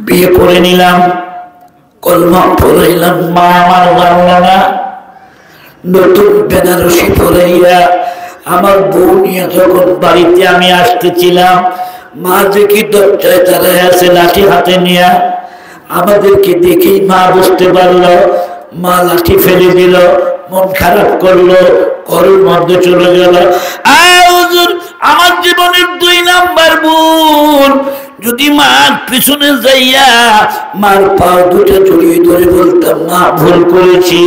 বিয়ে করে নিলাম, কলমা পড়াইলাম। মা আমার জানল না। নতুন বেনারসি পড়াইয়া আমার বউ নিয়ে যখন বাড়িতে আমি আসতেছিলাম, মা দেখি দরজায় দাঁড়ায় আছে লাঠি হাতে নিয়ে। আমাদেরকে দেখেই মা বুঝতে পারলো, মা লাঠি ফেলে দিল, মন খারাপ করলো, ঘরের মধ্যে চলে গেল। হুজুর, আমার জীবনের 2 নাম্বার ভুল, যদি মার পিছনে যাইয়া মার পাও দুটো জড়িয়ে ধরে বলতাম, মা ভুল করেছি।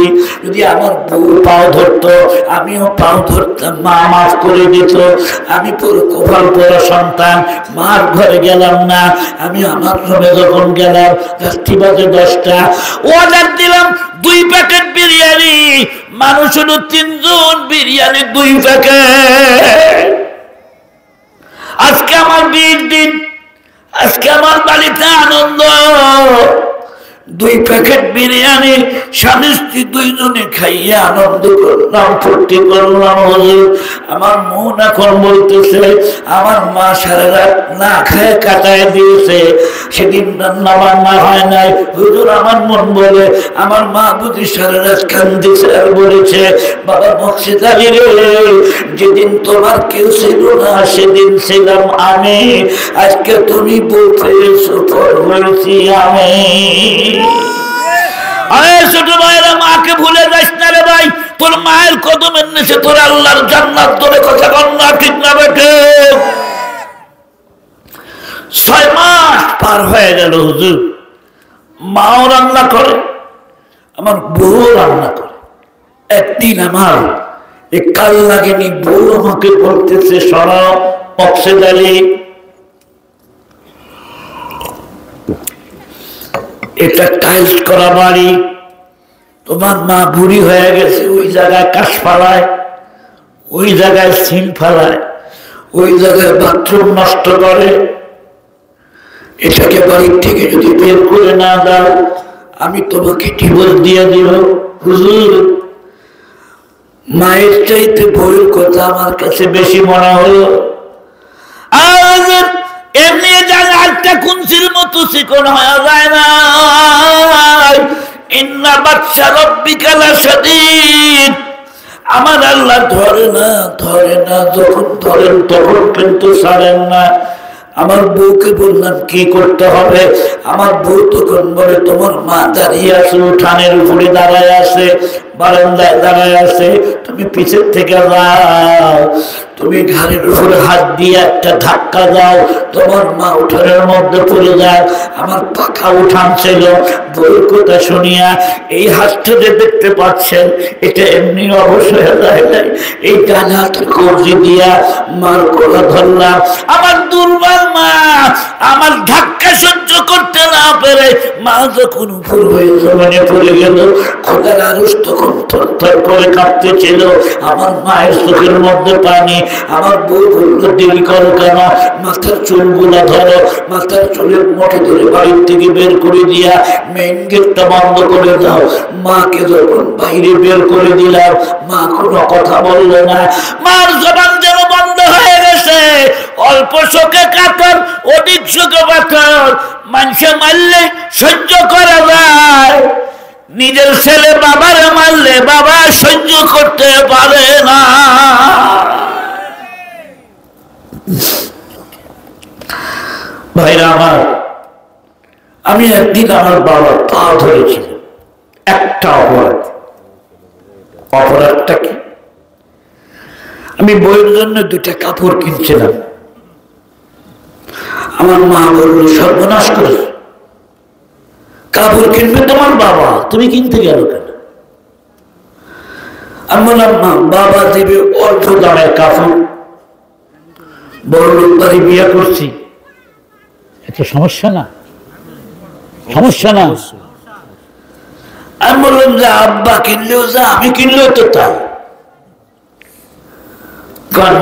যদি আমার বউ পাও ধরতো, আমিও পাও ধরতাম, মা মাফ করে দিত। আমি পুরো কপাল পরা সন্তান, মার ঘরে গেলাম না। আমি আমার রুমে যখন গেলাম, রাত্রি বাজে 10টা, অর্ডার দিলাম 2 প্যাকেট বিরিয়ানি। মানুষ হলো 3 জন, বিরিয়ানি 2 প্যাকেট। আজকে আমার বিয়ের দিন, আজকে আমার বাড়িতে আনন্দ। 2 প্যাকেট বিরিয়ানি স্বামী স্ত্রী 2 জনে খাইয়ে আনন্দ করলাম, ফুর্তি করলাম। হুজুর, আমার মন এখন বলতেছে আমার মা সারা রাত না খায় কাটায় দিয়েছে, সেদিন রান্না বান্না হয় নাই। হুজুর আমার মন বলে আমার মা বুঝি সারা রাত কান্দিছে আর বলেছে বাবা মকসিদ আলী রে, যেদিন তোমার কেউ ছিল না সেদিন ছিলাম আমি, আজকে তুমি বলতে সফল হয়েছি আমি। ছোট ভাইরা মাকে ভুলে যাস না রে ভাই, তোর মায়ের কদমের নিচে তোর আল্লাহর জান্নাত, তোরে কথা বল না ঠিক না বেঠে। 6 মাস পার হয়ে গেল হুজুর, মাও রান্না করে আমার বউ রান্না করে। একদিন আমার কাল লাগেনি, বউ আমাকে বলতেছে সরব মকসেদ আলী, এটা টাইলস করা বাড়ি, তোমার মা বুড়ি হয়ে গেছে, ওই জায়গায় কাশ ফালায়, ওই জায়গায় সিল ফালায়, ওই জায়গায় বাথরুম নষ্ট করে, এটাকে বাড়ির থেকে যদি বের করে না দাও আমি তোমাকে ডিভোর্স দিয়ে দিব। হুজুর মায়ের চাইতে বউয়ের কথা আমার কাছে বেশি মনে হলো। আর এমনি জায়গাটা কুঞ্চির মতো চিকন হয়ে যায় না, ইন্না বাদশা রাব্বিকা লাশাদীদ, আমার আল্লাহ ধরে না যখন ধরেন তখন কিন্তু ছাড়েন না। আমার বউকে বললাম কি করতে হবে, আমার বউ তখন বলে তোমার মা দাঁড়িয়ে আছে, উঠানের উপরে দাঁড়ায় আছে, বারান্দায় দাঁড়ায় আছে, তুমি পিছের থেকে যাও, তুমি ঘাড়ের উপরে হাত দিয়ে একটা ধাক্কা দাও, তোমার মা উঠানের মধ্যে পড়ে যায়। আমার পাখা উঠান ছিল, বউর কথা শুনিয়া এই হাতটা যে দেখতে পাচ্ছেন এটা এমনি অবশ্যই যায় নাই, এই ডান হাতে কবজি দিয়া মার গলা ধরলাম। আমার দুর্বল মা আমার ধাক্কা সহ্য করতে না পেরে মা যখন উপর হয়ে জমানে পড়ে গেল, খোদার আরশ তখন থরথর করে কাঁপতেছিল, আমার মায়ের চোখের মধ্যে পানি। আমার বউ বলল দেরি করো কেন, মাথার চুলগুলা ধরো, মাথার চুলের মোটে ধরে বাড়ির থেকে বের করে দিয়া মেইন গেটটা বন্ধ করে দাও। মাকে যখন বাইরে বের করে দিলাম মা কোনো কথা বললো না, মার জবান যেন বন্ধ হয়ে গেছে। অল্প শোকে কাতর, অধিক শোকে পাথর, মানুষে মারলে সহ্য করা যায়, নিজের ছেলে বাবারে মারলে বাবা সহ্য করতে পারে না। ভাইরা আমার, আমি একদিন আমার বাবার পা ধরেছিল, একটা অপরাধটা কি, আমি বইয়ের জন্য 2টা কাপড় কিনছিলাম। আমার মা বলল সর্বনাশ করে, কাপড় কিনবে তোমার বাবা, তুমি কিনতে গেল কেন? আমি বললাম মা বাবা দেবে অল্প দামের কাপড়, বড় লোক বাড়ি বিয়ে করছি, একটা সমস্যা না, সমস্যা না। আমি বললাম যে আব্বা কিনলেও যা, আমি কিনলেও তো তাই।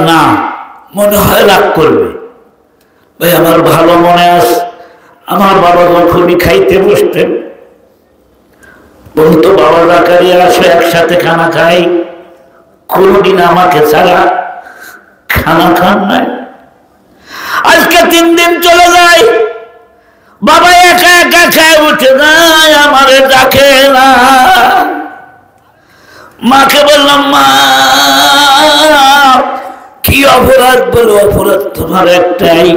না মনে হয় রাগ করবে। ভাই আমার ভালো মনে আছে, আমার বাবা যখনই খাইতে বসতেন বলতো বাবা জাকারিয়া আসো একসাথে খানা খাই, কোনদিন আমাকে ছাড়া খানা খান নাই। আজকে 3 দিন চলে যায়, বাবা একা একা খায় উঠে যায়, আমারে ডাকে না। মাকে বললাম মা কি অপরাধ? বলো অপরাধ তোমার একটাই,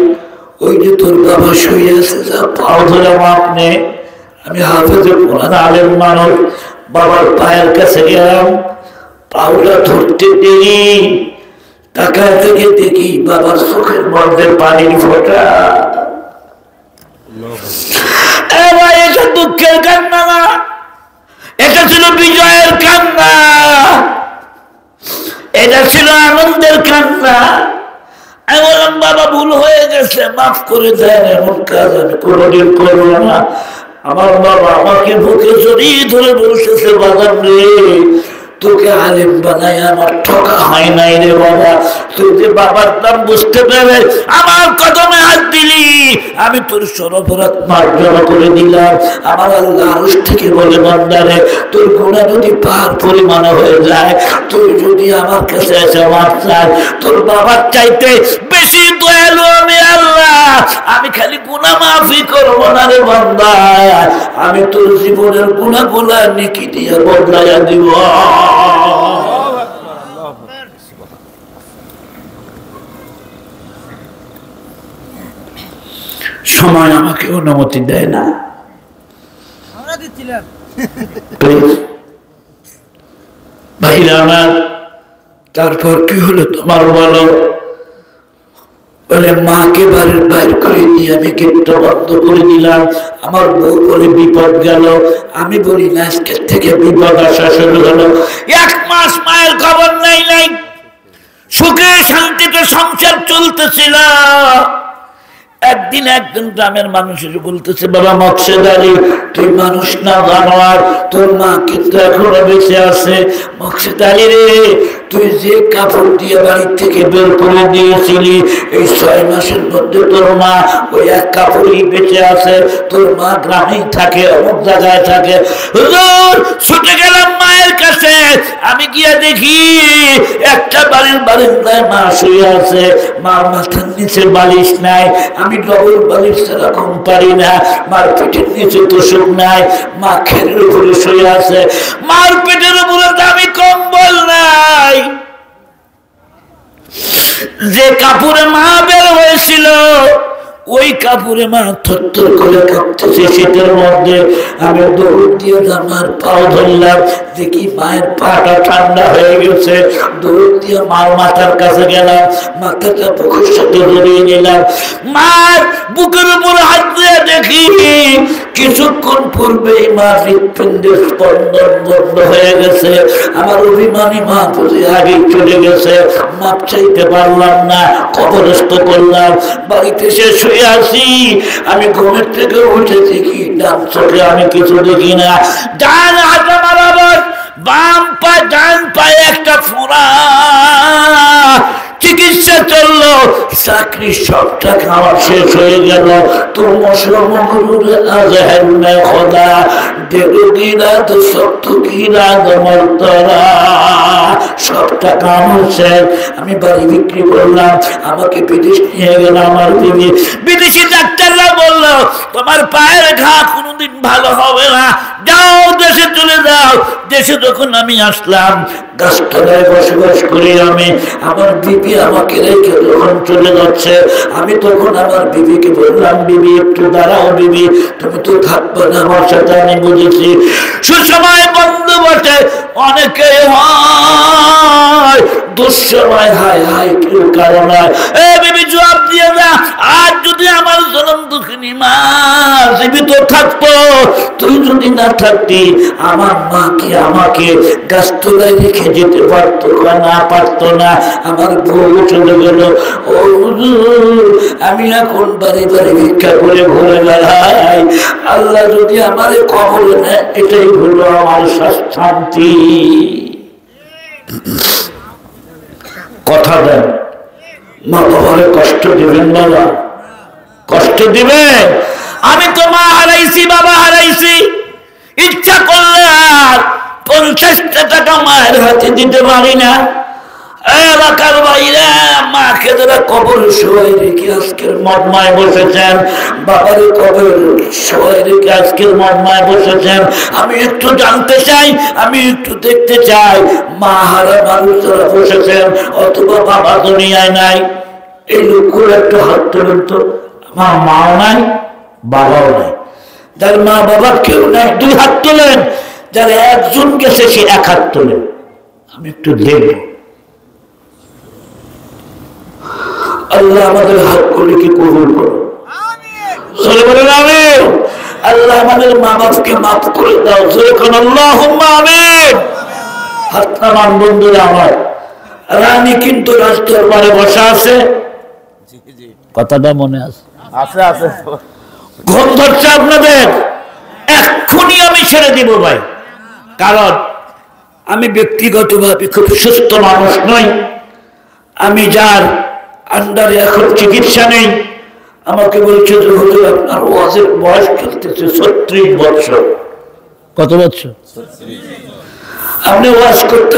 ওই যে তোর বাবা শুয়ে আছে, যা পাও ধরে মাপ নে। আমি হাফেজে কোরআন আলেম মানুষ, বাবার পায়ের কাছে গেলাম, পাওটা ধরতে দেরি, তাকায় থেকে দেখি বাবার চোখের মধ্যে পানির ফোঁটা। এটা দুঃখের কান্না না, এটা ছিল বিজয়ের কান্না, এটা ছিল আনন্দের কান্না। আমি বললাম বাবা ভুল হয়ে গেছে, মাফ করে দেন, এমন কাজ আমি কোনোদিন করবো না। আমার বাবা আমাকে বুকে জড়িয়ে ধরে বলতেছে বাজার রে তোকে আলেম বানাই আমার ঠকা হয় নাই রে বাবা। তুই যে বাবার নাম বুঝতে পেরে আমার কদমে হাত দিলি, আমি তোর সরবরাত মার্জনা করে দিলাম। আমার আল্লাহ আরশ থেকে বলে, বান্দারে তোর গুনাহ যদি পাহাড় পরিমাণ হয়ে যায়, তুই যদি আমার কাছে এসে মাফ চাস, তোর বাবার চাইতে বেশি দয়ালু আমি আল্লাহ। আমি খালি গুনাহ মাফই করবো না রে বান্দা, আমি তোর জীবনের গুনাহগুলা নেকি দিয়ে বদলাইয়া দিব। সময় আমাকে অনুমতি দেয় না। ভাইরা আমার, তারপর কি হলো তোমার বলো? বলে মাকে বাড়ির বাইর করে দিয়ে আমি গেটটা বন্ধ করে দিলাম। আমার বউ বলে বিপদ গেল। আমি বলি না, আজকের থেকে বিপদ আসা শুরু হলো। 1 মাস মায়ের খবর নাই। সুখে শান্তিতে সংসার চলতেছিল। একদিন একজন গ্রামের মানুষ এসে বলতেছে, বাবা মকসেদ আলী, তুই মানুষ না জানোয়ার, তোর মা কিন্তু এখনো বেঁচে আছে। মকসেদ আলী রে, তুই যে কাপড় দিয়ে বাড়ি থেকে বের করে দিয়েছিলি, এই 6 মাসের মধ্যে তোর মা ওই এক কাপড়ই বেঁচে আছে। তোর মা গ্রামেই থাকে, অমুক জায়গায় থাকে। হুজুর, ছুটে গেলাম মায়ের কাছে। আমি গিয়ে দেখি একটা বাড়ির বারান্দায় মা শুয়ে আছে। মার মাথার নিচে বালিশ নাই। আমি ডবল বালিশ ছাড়া ঘুম পারি না। মার পেটের নিচে তোষক নাই। মা খেরের উপরে শুয়ে আছে। মার পেটের উপরে দামি কম্বল নাই। যে কাপড়ে মা বের হয়েছিল, ওই কাপড়ে মা থরথর করে কাঁপতেছে শীতের মধ্যে। আমি দৌড় দিয়ে আমার পাও ধরলাম, দেখি মায়ের পাটা ঠান্ডা হয়ে গেছে। দৌড় দিয়ে মার মাথার কাছে গেলাম, মাথাটা বুকের সাথে জড়িয়ে নিলাম। মার বুকের উপর হাত দিয়ে দেখি কিছুক্ষণ পূর্বেই মার হৃৎপিণ্ডের স্পন্দন বন্ধ হয়ে গেছে। আমার অভিমানী মা বুঝে আগেই চলে গেছে। মাপ চাইতে পারলাম না, কবরস্থ করলাম। বাড়িতে শেষ হয়ে আসি। আমি ঘুমের থেকে উঠে দেখি ডান চোখে আমি কিছু দেখি না। ডান হাত আমার আবার, বাম পা ডান পায়ে একটা ফোঁড়া। চিকিৎসা চললো, চাকরি সব টাকা আমার শেষ হয়ে গেল। তোর মশরমগুলোরে আজহার না খোদা, দেবগিরা তো সত্য গিরা দমর তরা, সব টাকা আমার শেষ। আমি বাড়ি বিক্রি করলাম, আমাকে বিদেশ নিয়ে গেল আমার বিবি। বিদেশি ডাক্তাররা বললো, তোমার পায়ের ঘা কোনোদিন ভালো হবে না, যাও দেশে চলে যাও। দেশে যখন আমি আসলাম, গাছতলায় বসবাস করি আমি। আমার বিবি আমাকে রেখে যখন চলে যাচ্ছে, আমি তখন আমার বিবিকে বললাম, বিবি একটু দাঁড়াও, বিবি তুমি তো থাকবে না আমার সাথে, আমি বুঝেছি। সুসময় বন্ধু বটে অনেকে হয়, দুঃসময় হায় হায় কেউ কারণ হয়। এ বিবি জবাব দিয়ে না, আজ যদি আমার জনম দুঃখিনী মা জীবিত থাকতো, তুই যদি না থাকতি, আমার মা কি আমাকে গাছতলায় রেখে যেতে পারতো না? পারতো না। আমার বউ চলে গেল। ও হুজুর, আমি এখন বাড়ি বাড়ি ভিক্ষা করে ঘুরে বেড়াই। আল্লাহ যদি আমারে কবরে নেয়, এটাই হলো আমার শান্তি। কথা দেন, মা বাবারে কষ্ট দিবেন বাবা, কষ্ট দিবেন। আমি তো মা হারাইছি, বাবা হারাইছি। ইচ্ছা করলে আর 50টা টাকা মায়ের হাতে দিতে পারি না। এলাকার বাইরে মাকে যারা কবর শোয়াই রেখে আজকের মদমায় বসেছেন, বাবারে কবর শোয়াই রেখে আজকের মদমায় বসেছেন। আমি একটু জানতে চাই, আমি একটু দেখতে চাই, মা হারা মানুষ যারা বসেছেন অথবা বাবা দুনিয়ায় নাই, এই লোকগুলো একটু হাত তুলেন তো। আমার মাও নাই, বাবাও নাই। যার মা বাবা কেউ নাই 2 হাত তোলেন। যার একজন গেছে সে 1 হাত তোলেন। আমি একটু দেখব। আল্লাহ আমাদের হাতগুলিকে কবুল করো। আল্লাহ আমাদের মা বাপকে মাফ করে দাও। আল্লাহুম্মা আমিন। হাত নামান বন্ধুরা আমার। রানী কিন্তু রাজদরবারে বসা আছে, কথাটা মনে আছে? আছে। ঘুম ধরছে আপনাদের? এক্ষুনি আমি ছেড়ে দিব ভাই, কারণ আমি ব্যক্তিগতভাবে খুব সুস্থ মানুষ নই, আমি যার আন্ডারে এখন চিকিৎসা নেই, আমাকে বলছে যে হুজুর আপনার ওয়াজের বয়স চলতেছে 36 বছর। কত বছর? আপনি ওয়াজ করতে